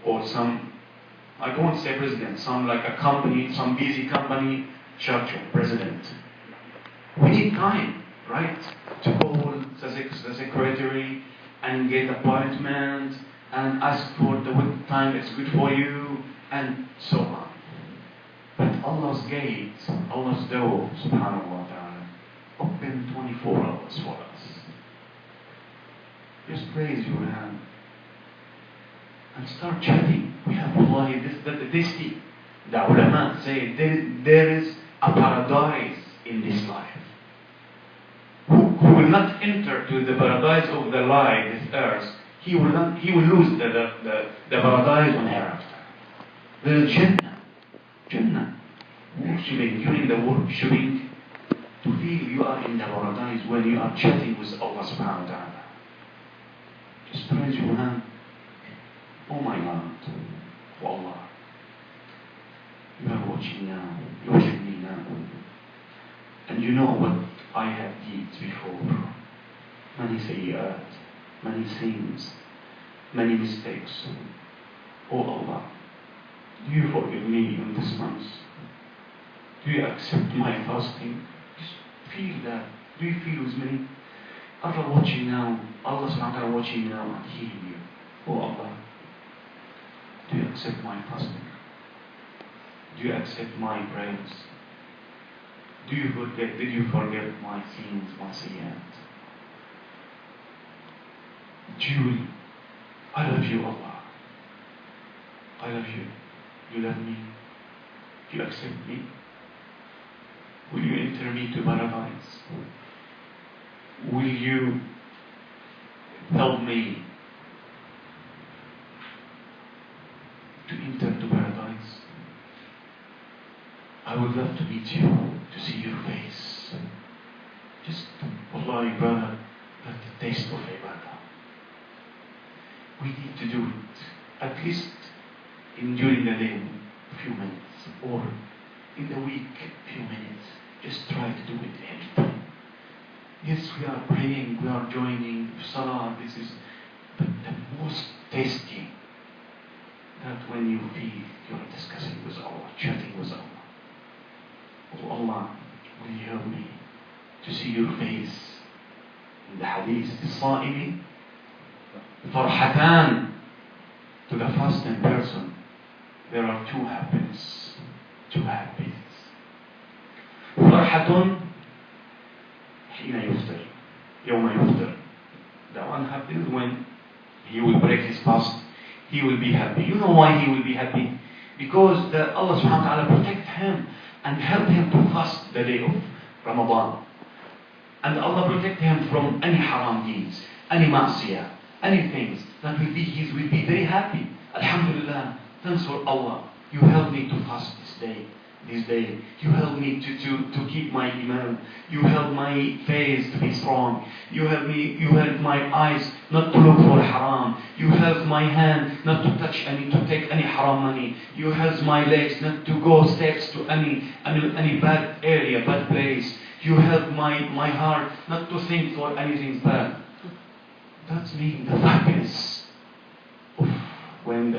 or some, I don't want to say president, some like a company, some busy company, church president. We need time, right? To call the secretary and get appointment and ask for the what time it's good for you and so on. But Allah's gate, Allah's door, subhanahu wa ta'ala, open 24 hours for us. Just raise your hand and start chatting. We have wallahi, the ulama say there is a paradise in this life. Who will not enter to the paradise of the life, this earth, he will lose the paradise on hereafter. The Jannah, worshiping, during the worshiping, to feel you are in the paradise when you are chatting with Allah subhanahu wa ta'ala. Just raise your hand. Oh my God, for Allah. You are watching now, you're watching me now. And you know what I have did before. Many sayyat, many sins, many mistakes. Oh Allah, do you forgive me in this month? Do you accept my fasting? Just feel that. Do you feel with me? Allah watching now, Allah subhanahu wa ta'ala watching now and hearing you. Oh Allah, do you accept my fasting? Do you accept my prayers? Did you forget my sins, my sayyat? Julie, I love you, Allah. I love you. You love me. You accept me. Will you enter me to paradise? Will you help me to enter to paradise? I would love to meet you, to see your face. Just, wallahi brother, that's the taste of ibadah. We need to do it, at least during the day, a few minutes, or in the week, a few minutes. Just try to do it every time. Yes, we are praying, we are joining salah, but the most tasty, that when you feel you are discussing with Allah, chatting with Allah. Oh Allah, will you help me to see your face? In the hadith, الصائم فرحتان. To the fasting person, there are two happiness. Two happiness. فرحة يوم يفطر. That one happens when he will break his fast. He will be happy. You know why he will be happy? Because Allah subhanahu wa ta'ala protect him and help him to fast the day of Ramadan. And Allah protect him from any haram deeds, any ma'siyah, any things. That will be, he will be very happy. Alhamdulillah, thanks for Allah. You helped me to fast this day. You help me to keep my iman. You help my face to be strong. You help my eyes not to look for haram. You help my hand not to touch to take any haram money. You help my legs not to go steps to any bad area, bad place. You help my heart not to think for anything bad. That's mean the happiness of when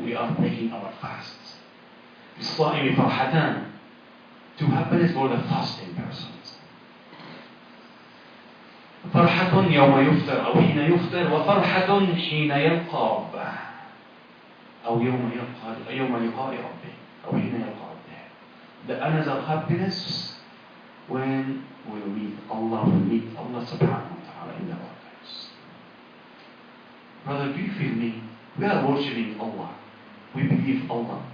we are breaking our fasts. للصائم فرحتان. Two happiness for the fasting persons. فرحة يوم يفطر أو حين يفطر وفرحة حين يلقى ربه أو يوم لقاء ربه أو حين يلقى ربه. The another happiness when we meet Allah subhanahu wa ta'ala in the paradise. Brother, do you feel me? We are worshiping Allah. We believe Allah.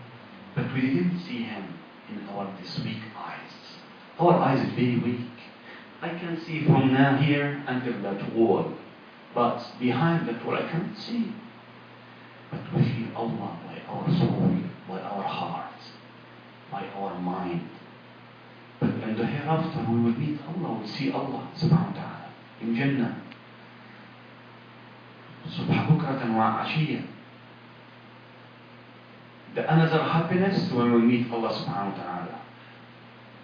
But we didn't see Him in our this weak eyes. Our eyes is very weak. I can see from now here until that wall. But behind that wall I can't see. But we feel Allah by our soul, by our heart, by our mind. But in the hereafter we will meet Allah, we'll see Allah subhanahu wa ta'ala in Jannah. Subha bukratan wa ashiyya. The another happiness when we meet Allah subhanahu wa ta'ala.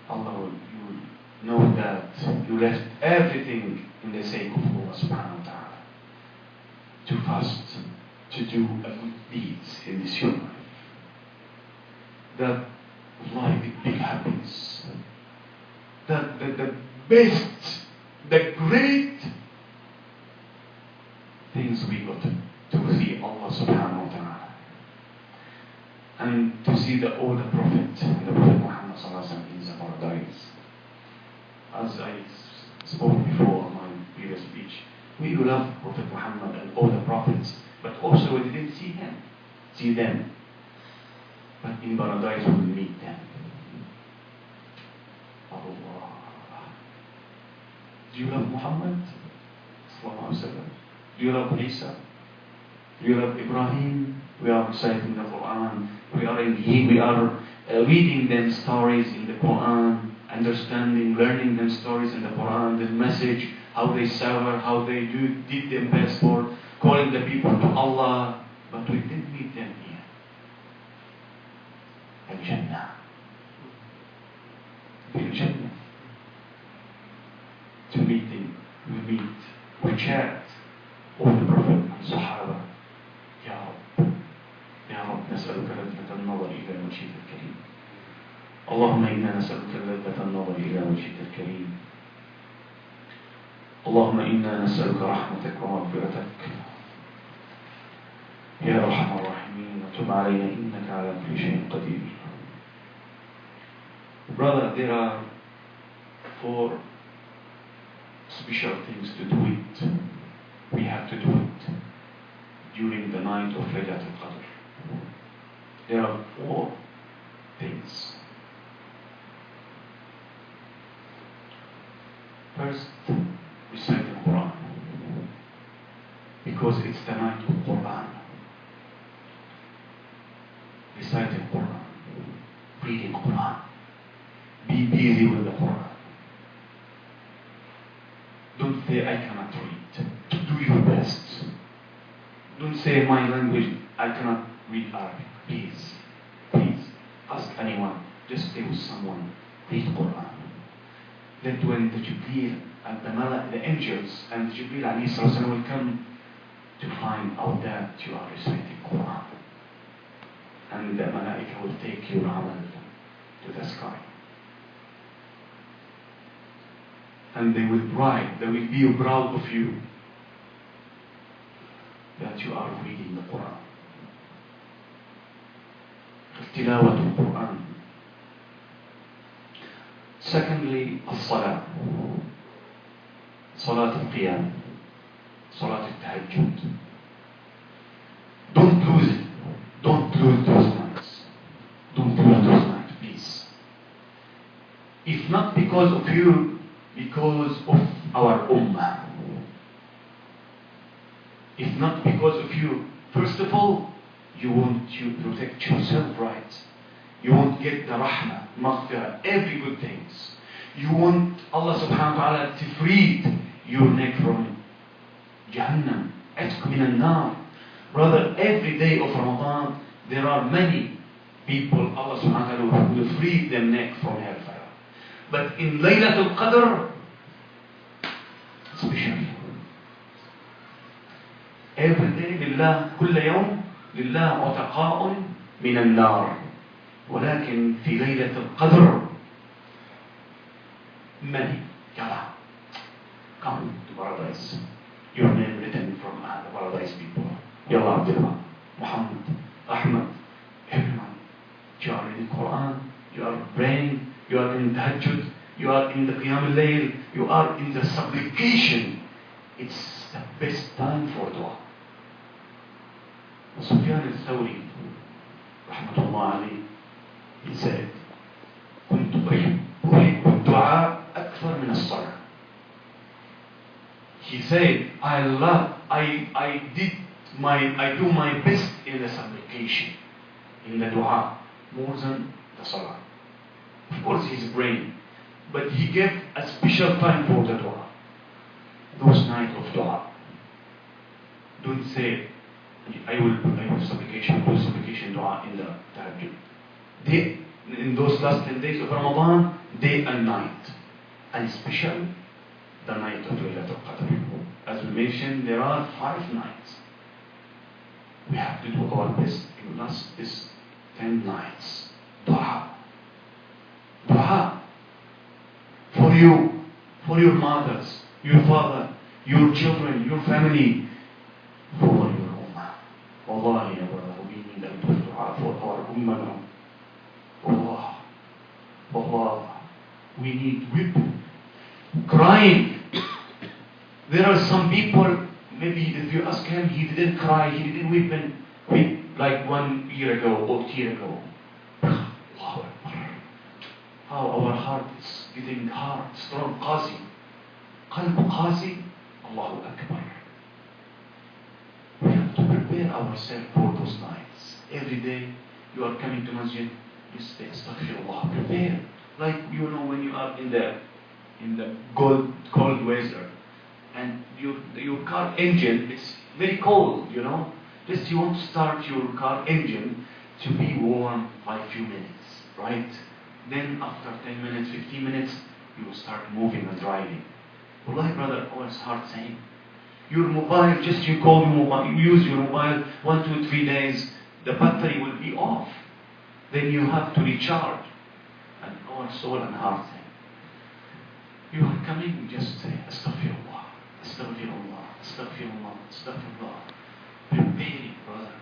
You will know that you left everything in the sake of Allah subhanahu wa ta'ala. To fast, to do good deeds in this human life. That life is big happiness. That the best, the great things we got to see Allah subhanahu wa ta'ala. And to see the Prophet Muhammad sallallahu alaihi wasallam in the paradise. As I spoke before in my previous speech, we love Prophet Muhammad and all the prophets, but also we didn't see them. But in paradise we will meet them. Allah. Do you love Muhammad sallallahu alaihi wasallam? Do you love Isa? Do you love Ibrahim? We are reciting the Quran. We are reading them stories in the Quran, understanding, learning them stories in the Quran, the message, how they suffer, how they did their best for calling the people to Allah. But we didn't meet them here. Al-Jannah. Al-Jannah. To meet them, we chat all the Prophet and Sahaba. Ya Rabb. يا رب نسألك لذة النظر إلى وجهك الكريم. اللهم إنا نسألك لذة النظر إلى وجهك الكريم. اللهم إنا نسألك رحمتك ومغفرتك يا أرحم الراحمين وتب علينا إنك على كل شيء قدير. Brother, there are 4 special things to do it. We have to do it during the night of Laylatul Qadr. There are 4 things. First, recite the Quran. Because it's the night of Quran. Recite the Quran. Reading Quran. Be busy with the Quran. Don't say I cannot read. Do your best. Don't say my language, I cannot read Arabic. Please, ask anyone. Just stay with someone. Read Quran. That when the Jibreel and the angels and the Jibreel alayhi salatu will come to find out that you are reciting Quran. And the Malaika will take your amal to the sky. And they will be proud of you that you are reading the Quran. تلاوة القرآن. Secondly, الصلاة. Salat al-Qiyam, Salat al-Tahajjud. Don't lose it. Don't lose those nights. Don't lose those nights, please. If not because of you, because of our ummah. If not because of you, first of all, you want to protect yourself right. You won't get the rahmah, maghfirah, every good things. You want Allah subhanahu wa ta'ala to free your neck from Jahannam, atq min al-nar. Brother, every day of Ramadan, there are many people Allah subhanahu wa ta'ala will free their neck from hellfire. But in Laylatul Qadr, especially, every day, لله كل يوم لله عتقاء من النار. ولكن في ليلة القدر many come to paradise. Your name written from the paradise people. Yalla Abdullah, Muhammad, Ahmad, everyone. You are in the Quran, you are praying, you are in Tahajjud, you are in the Qiyam al-Layl, you are in the supplication. It's the best time for dua. Sufyan al-Thawri, rahmatullah alayhi, he said, كنت أحب الدعاء أكثر من الصلاة. He said, I do my best in the supplication, in the dua, more than the salah. Of course, he's praying, but he gave a special time for the dua. Those nights of dua. Don't say, I will do supplication dua in the tahajjud. In those last 10 days of Ramadan, day and night, and especially the night of Laylatul Qadr. As we mentioned, there are 5 nights. We have to do our best in these 10 nights. Dua. Dua. For you, for your mothers, your father, your children, your family, for your ummah. Wallahi, ya brother, we need a dua for our ummah now. Allah, we need weeping, crying. There are some people, maybe if you ask him, he didn't cry, he didn't weep like 1 year ago or 2 years ago. Allahu Akbar. How our heart is getting hard, strong, qasi. Qalb qasi, Allahu Akbar. We have to prepare ourselves for those nights. Every day you are coming to masjid, you say astaghfirullah, prepare. Like when you are in the cold weather and your car engine is very cold, just you want to start your car engine to be warm by a few minutes, right? Then after 10 minutes, 15 minutes, you will start moving and driving. Wallahi brother, it's hard saying. Your mobile, just you call your mobile, you use your mobile 1, 2, 3 days, the battery will be off. Then you have to recharge. And our soul and heart saying, you are coming, just say, astaghfirullah, astaghfirullah, astaghfirullah, astaghfirullah. Preparing, brother.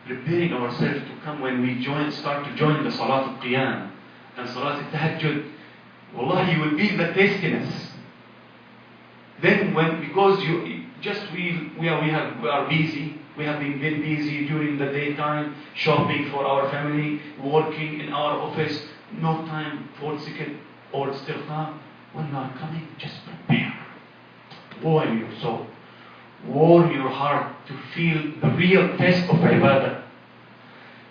Preparing ourselves to come when we start to join the Salat al-Qiyam and Salat al-Tahajjud. Wallahi, you will be in the tastiness. Then because we are busy. We have been very busy during the daytime, shopping for our family, working in our office, no time for zikr or istighfar. When you are coming, just prepare. Warm your soul. Warm your heart to feel the real taste of ibadah.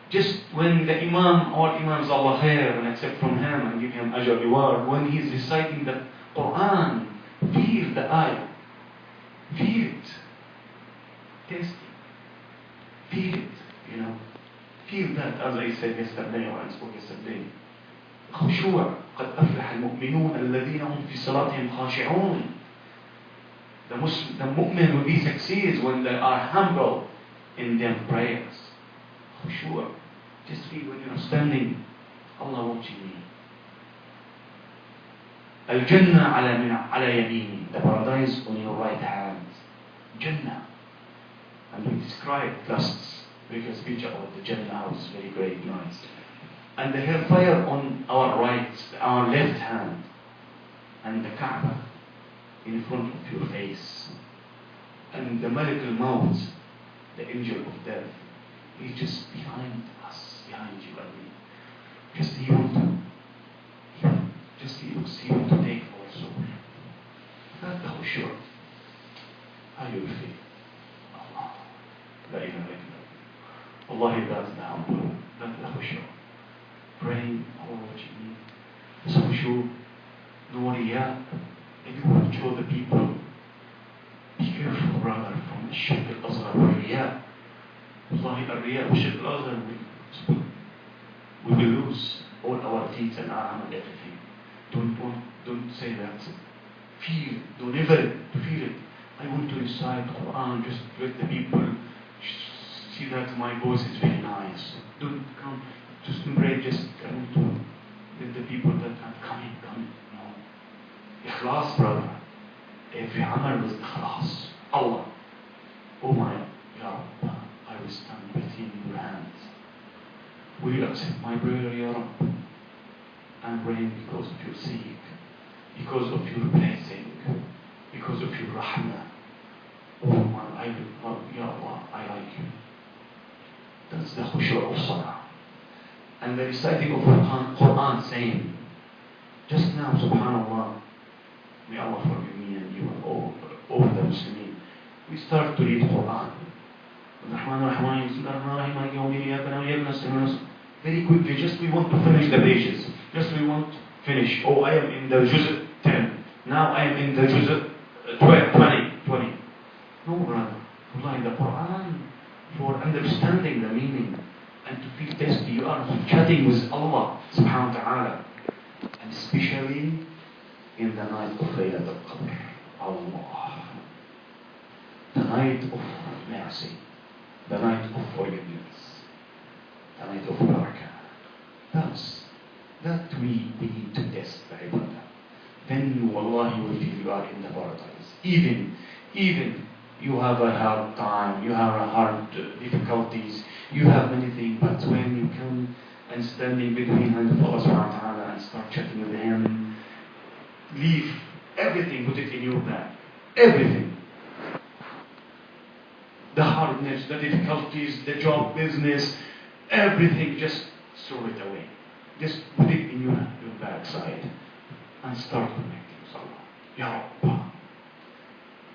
Just when the Imam or Imams Allah khair and accept from him and give him ajr reward, when he is reciting the Quran, feel the ayah. Feel it. Taste it. Feel it, Feel that, as I said yesterday, or I spoke yesterday. خشوع قد أفلح المؤمنون الذين هم في صلاتهم خاشعون. The mu'min will be succeeds when they are humble in their prayers. خشوع. Just feel when you're standing, Allah watching me. الجنة على يميني. The paradise on your right hand. Jannah. And we describe last week's speech about the Jannah house, very great, nice. And the hellfire on our right, our left hand. And the Kaaba in front of your face. And the medical maut, the angel of death, he's just behind us, behind you and me. Just he wants to take our soul. Not the khushu'. How you feel? Allah. La ilaha illallah. Wallahi, that's the humble. That's the khushu'. Praying, Allah, what you need. This khushu', no riya. If you want to show the people, be careful, brother, from the shirk al-azhar wa riya. Wallahi, al-riya wa shirk al-azhar, we will lose all our deeds and our amal, everything. Don't say that. Feel it. Don't ever feel it. I want to recite Quran, just let the people see that my voice is very nice. Don't come, just pray, just I want to let the people that are coming. No. Ikhlas, brother. Every amal was ikhlas. Allah. Oh my, Ya Rabb, I will stand between your hands. Will you accept my prayer, Ya Rabb? I'm praying because of your sake, because of your blessing, because of your rahmah. Oh my, Ya Allah, I like you. That's the khushu' of salah. And the reciting of Quran saying, just now, subhanallah, may Allah forgive me and you and all the Muslimin. We start to read Quran. Very quickly, just we want to finish the pages. Just we want to finish. Oh, I am in the juz' 10. Now I am in the juz' 20. No, brother. Wallahi, the Quran, for understanding the meaning and to feel tasty, you are chatting with Allah subhanahu wa ta'ala. And especially in the night of Laylat al-Qadr. Allah. The night of mercy. The night of forgiveness. The night of barakah. That we need to test the ibadah. Then wallahi you will feel you are in the paradise. Even you have a hard time, you have a hard difficulties, you have many things, but when you come and standing between hands of Allah subhanahu wa ta'ala and start chatting with Him, leave everything, put it in your bag. Everything. The hardness, the difficulties, the job, business, everything, just throw it away. Just put it in your backside and start connecting with Allah. Ya Rabb.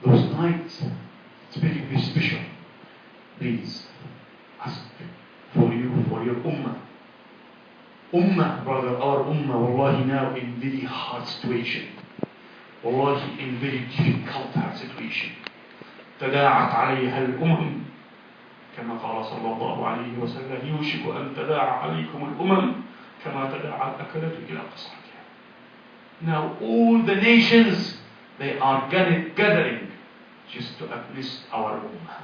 Those nights, it's very, very special. Please, ask for you, for your ummah. Ummah, brother, our ummah, wallahi now in very hard situation. Wallahi in very difficult hard situation. تداعت عليها الأمم كما قال صلى الله عليه وسلم يوشك أن تداعى عليكم الأمم كما تداعى الأكلة إلى قصعتها. Now all the nations, they are gathering just to uplift our ummah.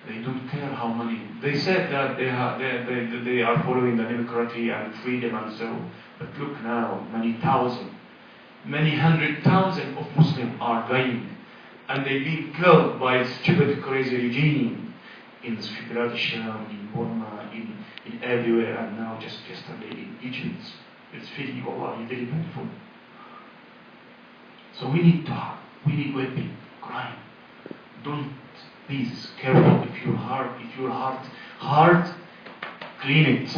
They don't care how many. They said that they are following the democracy and freedom and so. But look now, many hundred thousand of Muslims are dying, and they've been killed by a stupid, crazy regime in Bilad al-Sham, in Burma, in everywhere, and now just yesterday in Egypt. It's very, wallahi, very painful. So we need weeping, crying. Don't, please, careful. If your heart, clean it.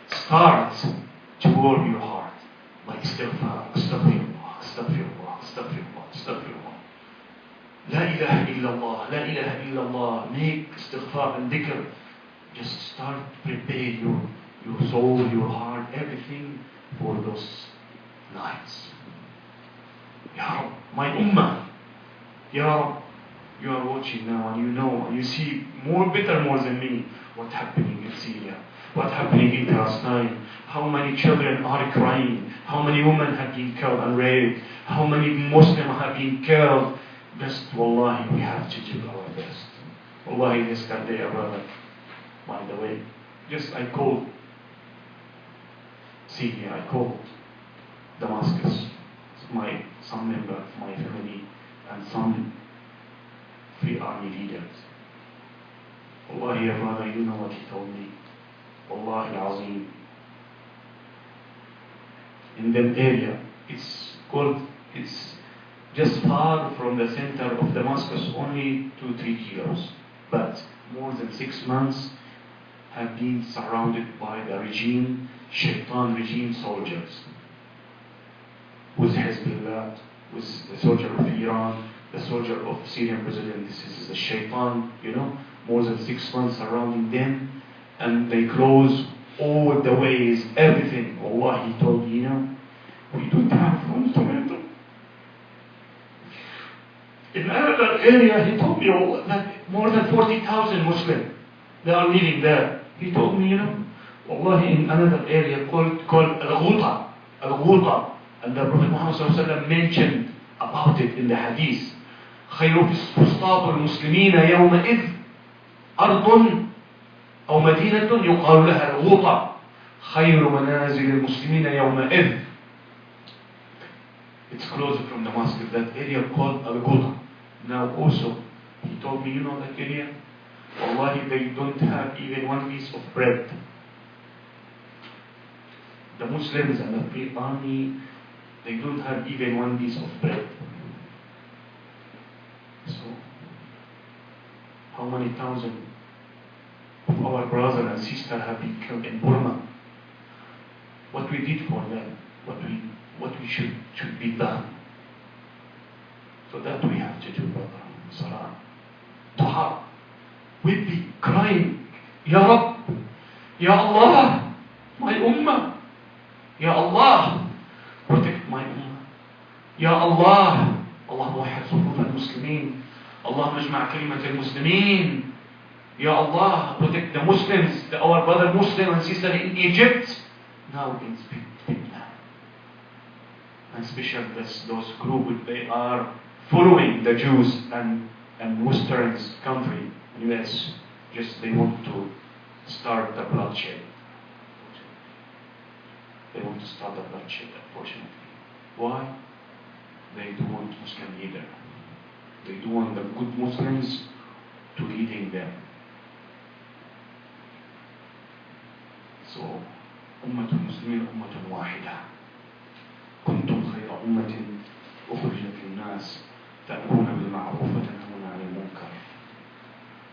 Start to warm your heart. Like astaghfirullah. La ilaha illallah, la ilaha illallah. Make istighfar and dhikr. Just start, prepare your soul, your heart, everything for those nights. Ya Rab, my ummah. Ya Rab, you are watching now and you know, and you see better than me what's happening in Syria, what's happening in Palestine, how many children are crying, how many women have been killed and raped, how many Muslims have been killed. Just, wallahi, we have to do our best. Wallahi, yesterday, brother, by the way, just I called Syria, I called Damascus, some member of my family, and some Free Army leaders. Wallahi, ya brother, you know what he told me. Wallahi al-Azim. in that area. It's just far from the center of Damascus, only 2-3 kilos. But more than 6 months have been surrounded by the regime, Shaitan regime soldiers. With Hezbollah, with the soldier of Iran, the soldier of Syrian president. This is the Shaitan, more than 6 months surrounding them, and they close all the ways, everything. Allah, he told me, we don't have funds to enter. In another area, he told me that more than 40,000 Muslims, they are living there. He told me, Allah, in another area called Al-Ghuta, and the Prophet Muhammad mentioned about it in the hadith. خير فسطاط المسلمين يومئذ أرض أو مدينة يقال لها الغوطة خير منازل المسلمين يومئذ. It's closer from Damascus, that area called Al-Ghuta. Now also, he told me, that area? Wallahi, they don't have even one piece of bread. The Muslims and the Free Army, they don't have even one piece of bread. So, how many thousands of our brothers and sisters have been killed in Burma? What we did for them, what we should be done. So that we have to do, brother. Salah. Dua. Weeping, crying. Ya Rabb, Ya Allah, my ummah. Ya Allah, protect my ummah. Ya Allah, اللهم وحد صفوف المسلمين. اللهم اجمع كلمة المسلمين. Ya Allah, protect the Muslims, our brother Muslim and sister in Egypt. Now in Vietnam. And especially those groups, they are following the Jews and Western country, US. Just they want to start the bloodshed. They want to start the bloodshed, unfortunately. Why? They don't want Muslim leader. They don't want the good Muslims to leading them. So, أمة المسلمين أمة واحدة. كنتم خير أمة أخرجت للناس تأمرون بالمعروف وتنهون عن المنكر.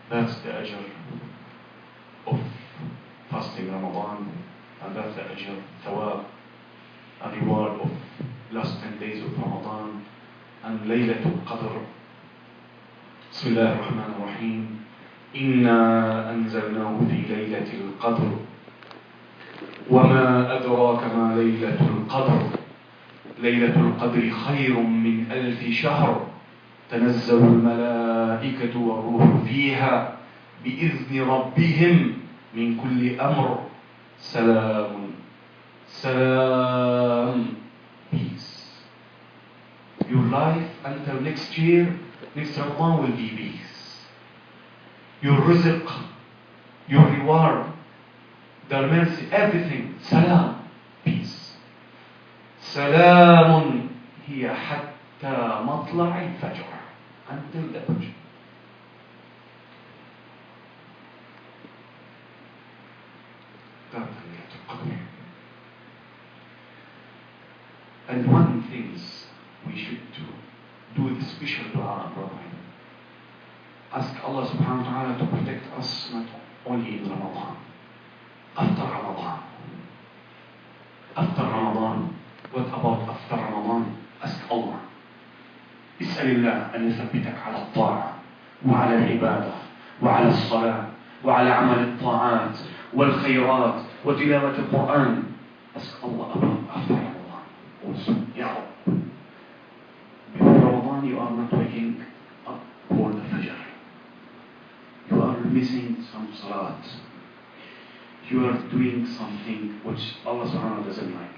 That's the ajr of fasting Ramadan, and that's the ajr, thawab, a reward of last 10 days of Ramadan and Laylatul Qadr. بسم الله الرحمن الرحيم. إنا أنزلناه في ليلة القدر وما أدراك ما ليلة القدر ليلة القدر خير من 1000 شهر تنزل الملائكة والروح فيها بإذن ربهم من كل أمر سلام peace. Your life until next year, next Ramadan will be peace. Your rizq, your reward, the mercy, everything, salam, peace. سلام هي حتى مطلع الفجر, until the Fajr. And one thing we should do the special dua, brother. Ask Allah subhanahu wa ta'ala to protect us not only in Ramadan, after Ramadan. After Ramadan, what about after Ramadan? Ask Allah. اسأل الله أن يثبتك على الطاعة وعلى العبادة وعلى الصلاة وعلى عمل الطاعات والخيرات وتلاوة القرآن. Ask Allah about after Ramadan also. Ya Rabb, before Ramadan you are not waking up for the Fajr. You are missing some salat. You are doing something which Allah subhanahu wa ta'ala doesn't like.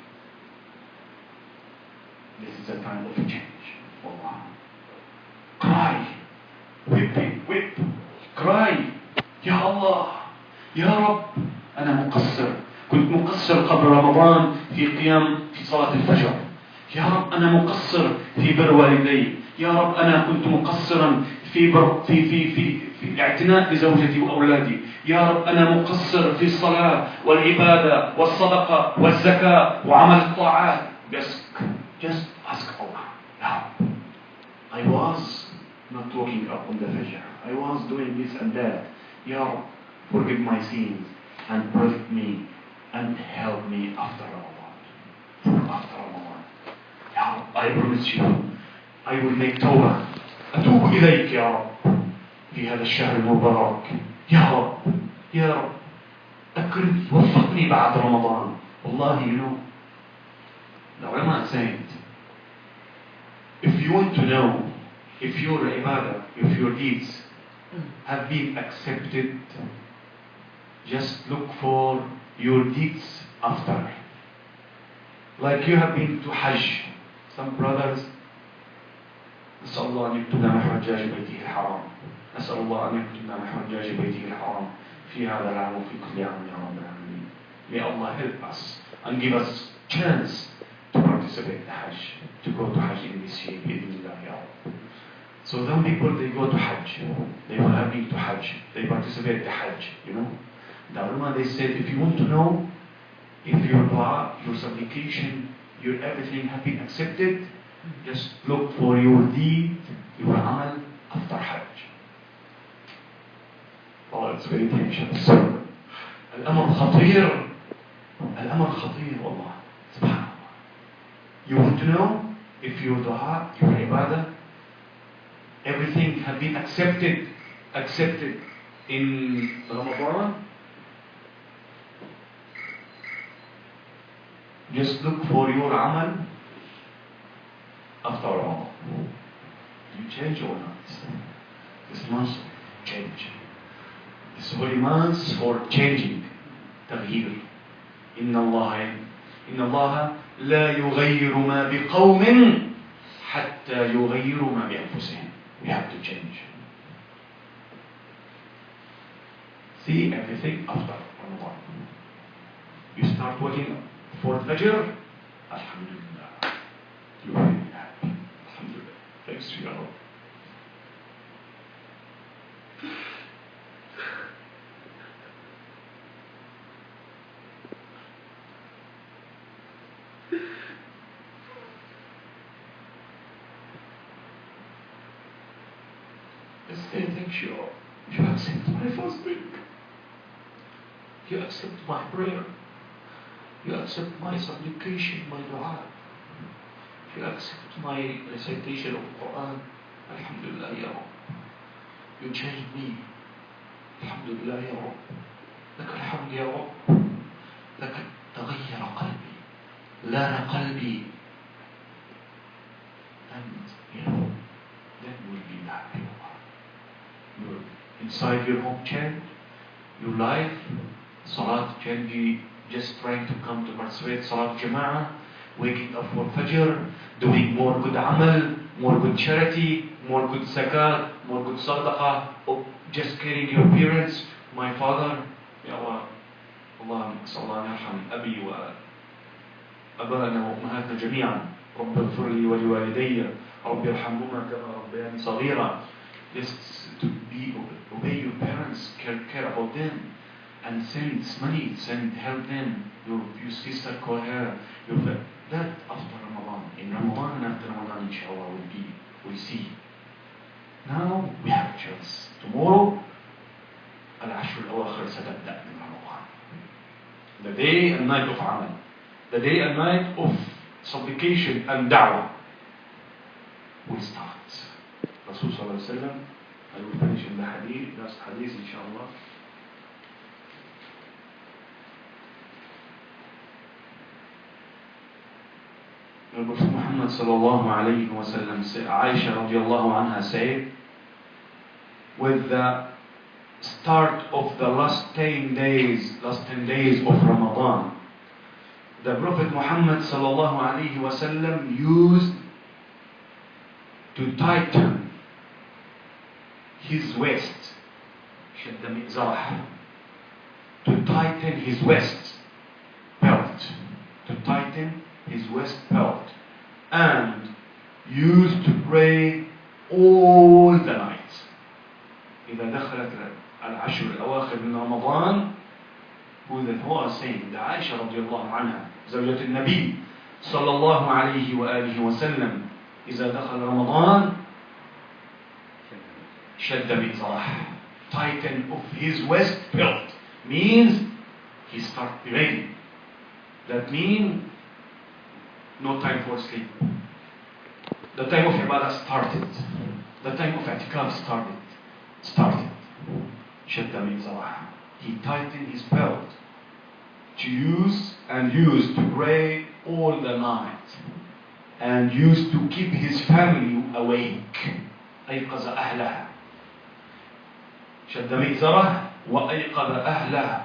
This is a time of change for Allah. Cry, weep, cry. Ya Allah, Ya Rabb, أنا مقصر. كنت مقصر قبل رمضان في قيام في صلاة الفجر. يا رب أنا مقصر في بر والدي. يا رب أنا كنت مقصرا في الاعتناء بزوجتي وأولادي. يا رب أنا مقصر في الصلاة والعبادة والصدقة والزكاة وعمل الطاعات. Just ask Allah. Ya Rab, I was not waking up on the Fajr. I was doing this and that. Ya Rab, forgive my sins and protect me and help me after Ramadan. After Ramadan. Ya Rab, I promise you, I will make tawbah. أتوب إليك يا رب في هذا الشهر المبارك. يا رب يا رب أكرمني وفقني بعد رمضان. والله, you know, the ulama said, if you want to know if your ibadah, if your deeds have been accepted, just look for your deeds after. Like you have been to Hajj. Some brothers, نسأل الله أن يكتبنا من حجاج بيته الحرام. نسأل الله أن يكتبنا من حجاج بيته الحرام في هذا العام وفي كل عام يا رب العالمين. May Allah help us and give us chance to participate in Hajj, to go to Hajj in this year, بإذن الله يا رب. So some people, they go to Hajj, they will have been to Hajj, they participate in the Hajj, you know. The ulama, they said, if you want to know if your dua, your supplication, your everything have been accepted, just look for your deed, your amal after Hajj. Oh, it's very dangerous. الأمر خطير. الأمر خطير والله. سبحان Allah. You want to know if your dua, your ibadah, everything have been accepted in Ramadan? Just look for your amal after Ramadan. You change or not? This month, change. This holy month for changing. تغيير. إن الله لا يغير ما بقوم حتى يغيروا ما بأنفسهم. We have to change. See everything after Ramadan. You start working for Fajr. Alhamdulillah. You are very happy. Alhamdulillah. Thanks to your Lord. Thank you. You accept my fasting. You accept my prayer. You accept my supplication, my dua. You accept my recitation of the Quran. Alhamdulillah ya Rabb. You changed me. Alhamdulillah ya Rabb. لك الحمد يا رب. لك تغير قلبي. لان قلبي. And you know, then we'll be happy. Inside your home chant, your life, Salat can be just trying to come to participate, Salat Jama'ah, waking up for Fajr, doing more good amal, more good charity, more good zakat, more good sadaqah, or just caring your parents. My father, Ya Allah, صلى الله عليه وسلم أبي وأبانا وأمهاتنا جميعا رب اغفر لي ولوالدي رب ارحمهما كما ربياني صغيرا. Just to obey your parents, care about them, and send money, help them. Your sister, call her. That after Ramadan. In Ramadan and after Ramadan, inshallah, we'll see. Now we have a chance. Tomorrow, العشر الأواخر ستبدأ من Ramadan. The day and night of Amal. The day and night of supplication and da'wah will start. Rasul sallallahu alayhi wa sallam, I will finish in the hadith, last hadith inshallah. The Prophet Muhammad sallallahu alayhi wa sallam, Aisha radiallahu anha said, with the start of the last 10 days of Ramadan, the Prophet Muhammad sallallahu alayhi wa sallam used to tighten his waist, شد مئزرح, to tighten his waist belt, and used to pray all the night. إذا دخلت العشر الأواخر من رمضان, who was saying, the Aisha رضي الله عنها, زوجة النبي صلى الله عليه وآله وسلم إذا دخل رمضان شد مئزره, tighten of his waist belt, means he start praying. That means no time for sleep. The time of ibadah started. The time of i'tikaf started. شد مئزره. He tightened his belt to use to pray all the night, and used to keep his family awake. أيقظ أهله. شد مئزره وأيقظ أهله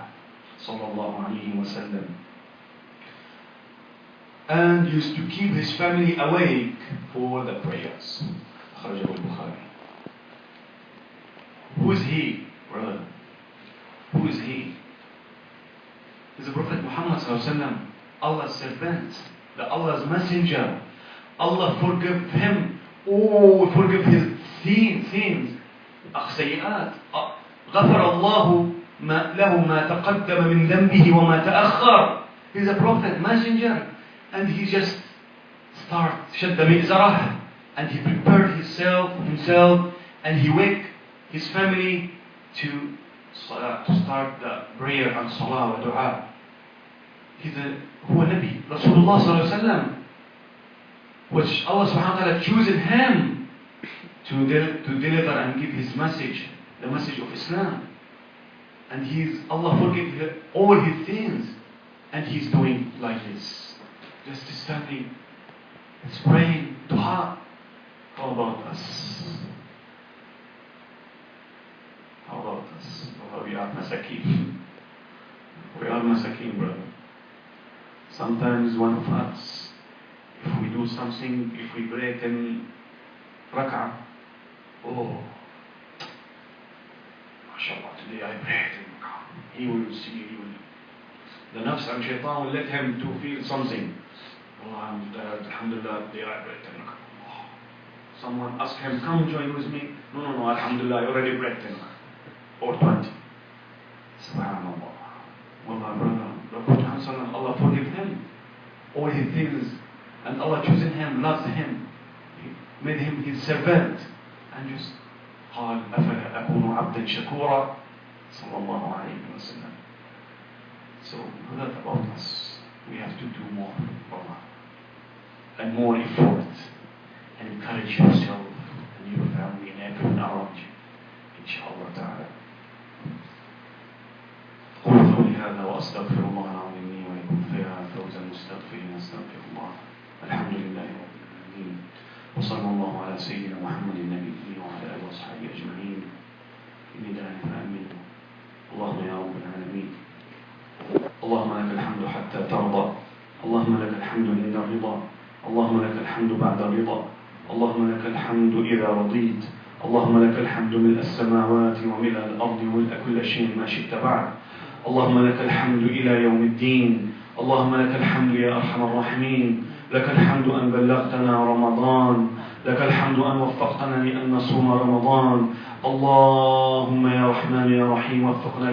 صلى الله عليه وسلم. And used to keep his family awake for the prayers. أخرجه البخاري. Who is he, brother? Who is he? Is the Prophet Muhammad sallallahu alaihi wasallam, Allah's servant, the Allah's messenger. Allah forgive him. Oh, forgive his sins. سيئات. غفر الله له ما تقدم من ذنبه وما تأخر. He's a prophet, messenger, and he just start شد مئزره, and he prepared himself, and he wake his family to start the prayer and salah and dua. هو نبي رسول الله صلى الله عليه وسلم, which Allah subhanahu wa ta'ala chosen him to deliver and give his message, the message of Islam. And Allah forgive all his sins, and he's doing like this, just standing, it's praying, dua. How about us? How about us? Oh, we are masakin. We are masakin, brother. Sometimes one of us, if we do something, if we break in rak'ah, oh, mashallah, today I prayed in rak'ah. He will see, the nafs and shaitan will let him to feel something. Oh, alhamdulillah, today I prayed in rak'ah. Oh. Someone asked him, come join with me. No, alhamdulillah, I already prayed in rak'ah. Or 20. Subhanallah. Wallah, brother, Allah forgive him all his sins, and Allah chosen him, loves him, he made him his servant, and just قال أفلا أكون عبدا شكورا صلى الله عليه وسلم. So that about us, we have to do more, brother, and more effort, and encourage yourself and your family and everyone around you, inshallah ta'ala. قولوا قولي هذا وأستغفر الله العظيم لي ولكم فيها فوز المستغفرين. أستغفر الله. الحمد لله رب العالمين, وصلى الله على سيدنا محمد النبي وعلى آله وصحبه أجمعين. إني داعٍ فآمين. اللهم يا رب العالمين, اللهم لك الحمد حتى ترضى, اللهم لك الحمد عند الرضا, اللهم لك الحمد بعد الرضا, اللهم لك الحمد إذا رضيت, اللهم لك الحمد ملء السماوات وملء الأرض وملء كل شيء ما شئت بعد. اللهم لك الحمد إلى يوم الدين. اللهم لك الحمد يا أرحم الراحمين. لك الحمد أن بلغتنا رمضان, لك الحمد أن وفقتنا لأن نصوم رمضان. اللهم يا رحمن يا رحيم وفقنا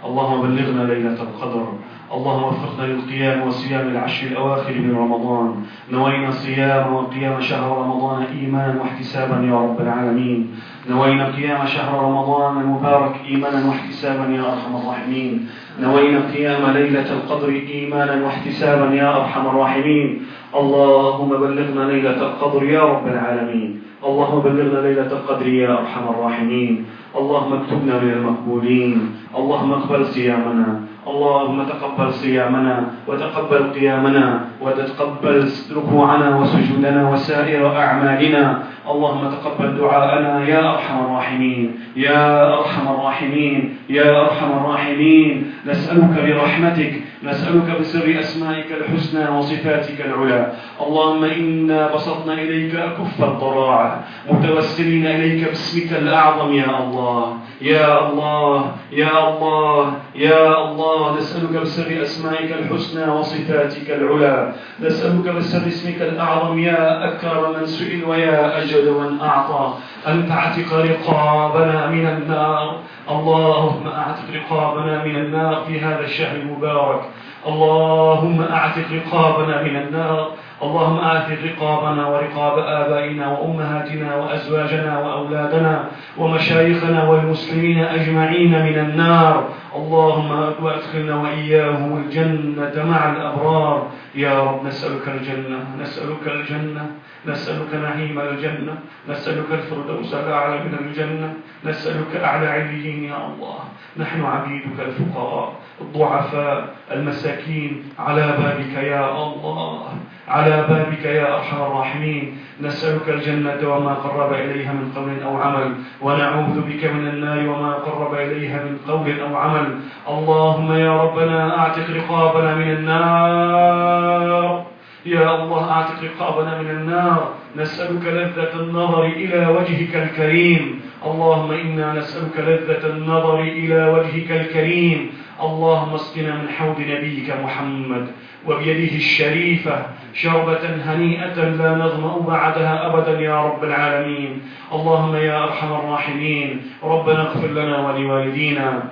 اللهم بلغنا ليلة القدر. اللهم وفقنا للقيام وصيام العشر الأواخر من رمضان. نوينا صيام وقيام شهر رمضان إيمانا واحتسابا يا رب العالمين. نوينا قيام شهر رمضان المبارك إيمانا واحتسابا يا أرحم الراحمين. نوينا قيام ليلة القدر إيمانا واحتسابا يا أرحم الراحمين. اللهم بلغنا ليلة القدر يا رب العالمين. اللهم بلغنا ليلة القدر يا أرحم الراحمين. اللهم اكتبنا من المقبولين. اللهم اقبل صيامنا. اللهم تقبل صيامنا وتقبل قيامنا وتقبل ركوعنا وسجودنا وسائر أعمالنا. اللهم تقبل دعاءنا يا أرحم الراحمين يا أرحم الراحمين يا أرحم الراحمين. نسألك برحمتك، نسألك بسر أسمائك الحسنى وصفاتك العلى. اللهم إنا بسطنا إليك أكف الضراعة متوسلين إليك باسمك الأعظم يا الله يا الله يا الله يا الله. نسألك بسر أسمائك الحسنى وصفاتك العلى. نسألك بسر اسمك الأعظم يا أكرم من سئل ويا أجل من أعطى أن تعتق رقابنا من النار. اللهم أعتق رقابنا من النار في هذا الشهر المبارك. اللهم أعتق رقابنا من النار. اللهم أعتق رقابنا ورقاب آبائنا وأمهاتنا وأزواجنا وأولادنا ومشايخنا والمسلمين أجمعين من النار. اللهم وأدخلنا وإياهم الجنة مع الأبرار. يا رب نسألك الجنة، نسألك الجنة، نسألك نعيم الجنة، نسألك الفردوس الأعلى من الجنة، نسألك أعلى عليين يا الله. نحن عبيدك الفقراء الضعفاء المساكين على بابك يا الله، على بابك يا أرحم الراحمين. نسألك الجنة وما قرب إليها من قول أو عمل، ونعوذ بك من النار وما قرب إليها من قول أو عمل. اللهم يا ربنا أعتق رقابنا من النار. يا الله أعتق رقابنا من النار. نسألك لذة النظر إلى وجهك الكريم. اللهم إنا نسألك لذة النظر إلى وجهك الكريم. اللهم اسقنا من حوض نبيك محمد وبيده الشريفة شربة هنيئة لا نظمأ بعدها أبدا يا رب العالمين. اللهم يا أرحم الراحمين ربنا اغفر لنا ولوالدينا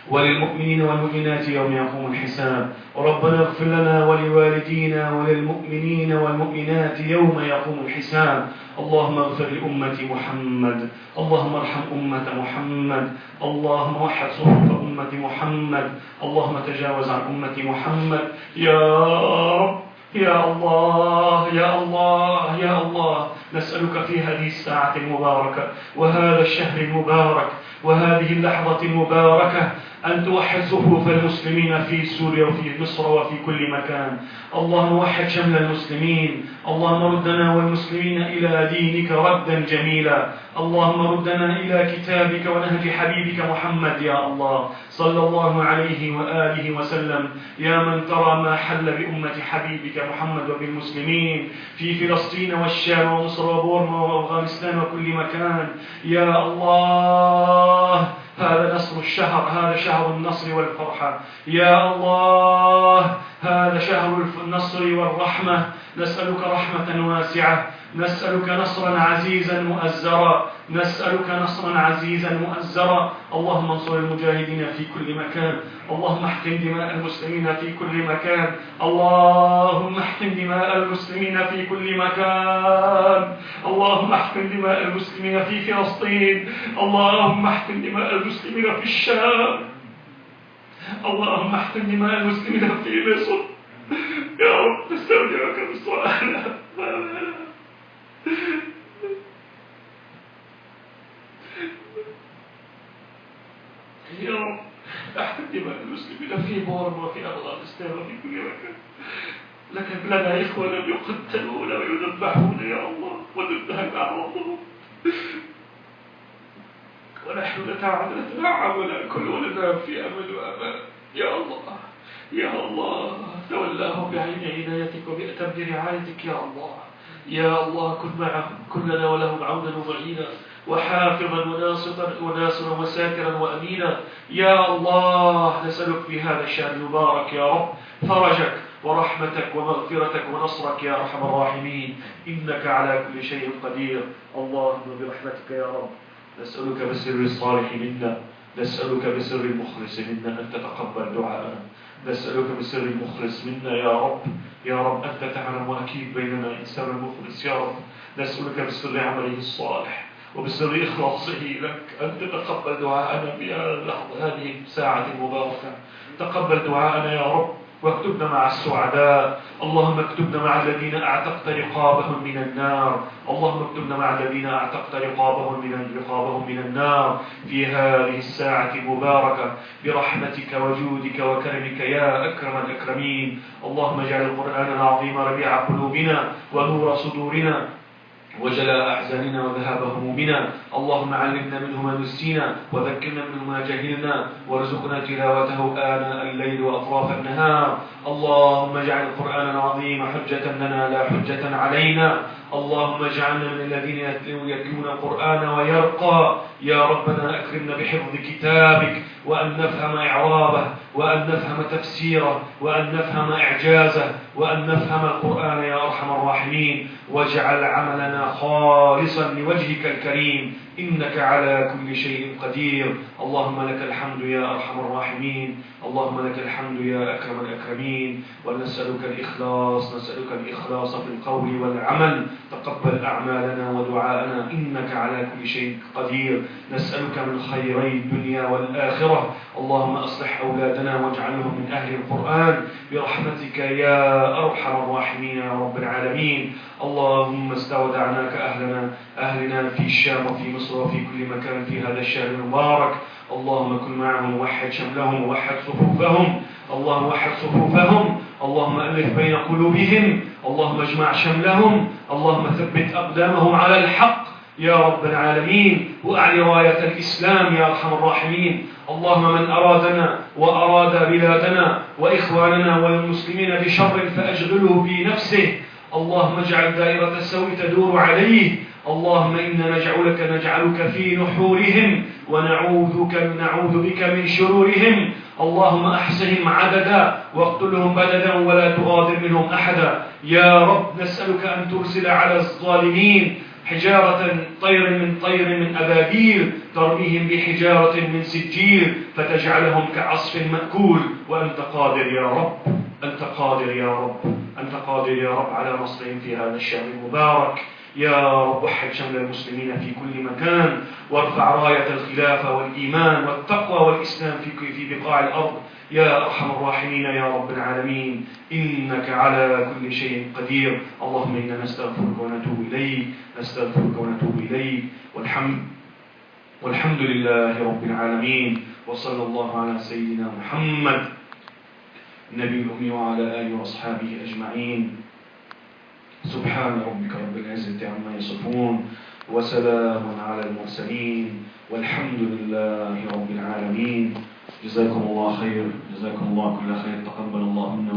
وللمؤمنين والمؤمنات يوم يقوم الحساب. ربنا اغفر لنا ولوالدينا وللمؤمنين والمؤمنات يوم يقوم الحساب. اللهم اغفر لأمة محمد، اللهم ارحم أمة محمد، اللهم وحد صفوف أمة محمد، اللهم تجاوز عن أمة محمد يا رب. يا الله يا الله يا الله، نسألك في هذه الساعة المباركة وهذا الشهر المبارك وهذه اللحظة المباركة أن توحد صفوف المسلمين في سوريا وفي مصر وفي كل مكان. اللهم وحد شمل المسلمين. اللهم ردنا والمسلمين إلى دينك ردا جميلا. اللهم ردنا إلى كتابك ونهج حبيبك محمد يا الله صلى الله عليه وآله وسلم. يا من ترى ما حل بأمة حبيبك محمد وبالمسلمين في فلسطين والشام ومصر وبورما وأفغانستان وكل مكان يا الله. هذا نصر الشهر، هذا شهر النصر والفرحة يا الله، هذا شهر النصر والرحمة. نسألك رحمة واسعة، نسألك نصرا عزيزا مؤزرا، نسألك نصرا عزيزا مؤزرا. اللهم انصر المجاهدين في كل مكان. اللهم احقن دماء المسلمين في كل مكان. اللهم احقن دماء المسلمين في كل مكان. اللهم احقن دماء المسلمين في فلسطين. اللهم احقن دماء المسلمين في الشام. اللهم احقن دماء المسلمين في مصر يا رب. نستودعك مصر أهلها يا رب. احقن دماء المسلمين في بورما وفي أفغانستان وفي كل مكان. لكن لنا إخوة لم يقتلون ويذبحون يا الله وننتهك أعراضهم، ونحن نتنعم ونأكل وننام في أمن وأمان يا الله. يا الله تولاهم بعين عنايتك وبأتم رعايتك يا الله. يا الله كن معهم، كن لنا ولهم عونا ومعينا وحافظا وناصرا وساترا وأمينا يا الله. نسألك في هذا الشهر المبارك يا رب فرجك ورحمتك ومغفرتك ونصرك يا أرحم الراحمين، إنك على كل شيء قدير. اللهم برحمتك يا رب نسألك بسر الصالح منا، نسألك بسر المخلص منا أن تتقبل دعاءنا، نسألك بسر المخلص منا يا رب. يا رب أنت تعلم أكيد بيننا إنسان المخلص يا رب. نسألك بسر عمله الصالح وبسر إخلاصه لك أن تتقبل دعاءنا في هذه الساعة المباركة. تقبل دعاءنا يا رب واكتبنا مع السعداء. اللهم اكتبنا مع الذين اعتقت رقابهم من النار. اللهم اكتبنا مع الذين اعتقت رقابهم من النار في هذه الساعة المباركة برحمتك وجودك وكرمك يا أكرم الأكرمين. اللهم اجعل القرآن العظيم ربيع قلوبنا ونور صدورنا وجلاء أحزاننا وذهاب همومنا. اللهم علمنا منه ما نسينا وذكرنا منه ما جهلنا وارزقنا تلاوته آناء الليل وأطراف النهار. اللهم اجعل القرآن العظيم حجة لنا لا حجة علينا. اللهم اجعلنا من الذين يتلون القرآن ويرقى. يا ربنا أكرمنا بحفظ كتابك، وأن نفهم إعرابه، وأن نفهم تفسيره، وأن نفهم إعجازه، وأن نفهم القرآن يا أرحم الراحمين. واجعل عملنا خالصا لوجهك الكريم، إنك على كل شيء قدير. اللهم لك الحمد يا أرحم الراحمين، اللهم لك الحمد يا أكرم الأكرمين. ونسألك الإخلاص، نسألك الإخلاص في القول والعمل. تقبل أعمالنا ودعاءنا، إنك على كل شيء قدير. نسألك من خيري الدنيا والآخرة. اللهم أصلح أولادنا واجعلهم من أهل القرآن برحمتك يا أرحم الراحمين يا رب العالمين. اللهم استودعناك أهلنا في الشام وفي مصر وفي كل مكان في هذا الشهر المبارك. اللهم كن معهم ووحد شملهم ووحد صفوفهم. اللهم وحد صفوفهم، اللهم ألف بين قلوبهم، اللهم اجمع شملهم، اللهم ثبت أقدامهم على الحق يا رب العالمين، وأعل راية الإسلام يا أرحم الراحمين. اللهم من أرادنا وأراد بلادنا وإخواننا والمسلمين بشر فأشغله في نفسه. اللهم اجعل دائرة السوء تدور عليه. اللهم إنا نجعلك في نحورهم ونعوذ بك من شرورهم. اللهم أحصهم عددا واقتلهم بددا ولا تغادر منهم أحدا. يا رب نسألك أن ترسل على الظالمين حجارة طير من أبابيل ترميهم بحجارة من سجيل فتجعلهم كعصف مأكول. وأنت قادر يا رب، أنت قادر يا رب، أنت قادر يا رب على نصرهم في هذا الشهر المبارك. يا رب وحد شمل المسلمين في كل مكان، وارفع راية الخلافة والإيمان والتقوى والإسلام في بقاع الأرض يا أرحم الراحمين يا رب العالمين، إنك على كل شيء قدير. اللهم إنا نستغفرك ونتوب إليك، نستغفرك ونتوب إليك. والحمد لله رب العالمين، وصلى الله على سيدنا محمد النبي الأمي وعلى آله وأصحابه أجمعين. سبحان ربك رب العزة عما يصفون، وسلام على المرسلين، والحمد لله رب العالمين. جزاكم الله خير، جزاكم الله كل خير، تقبل الله منا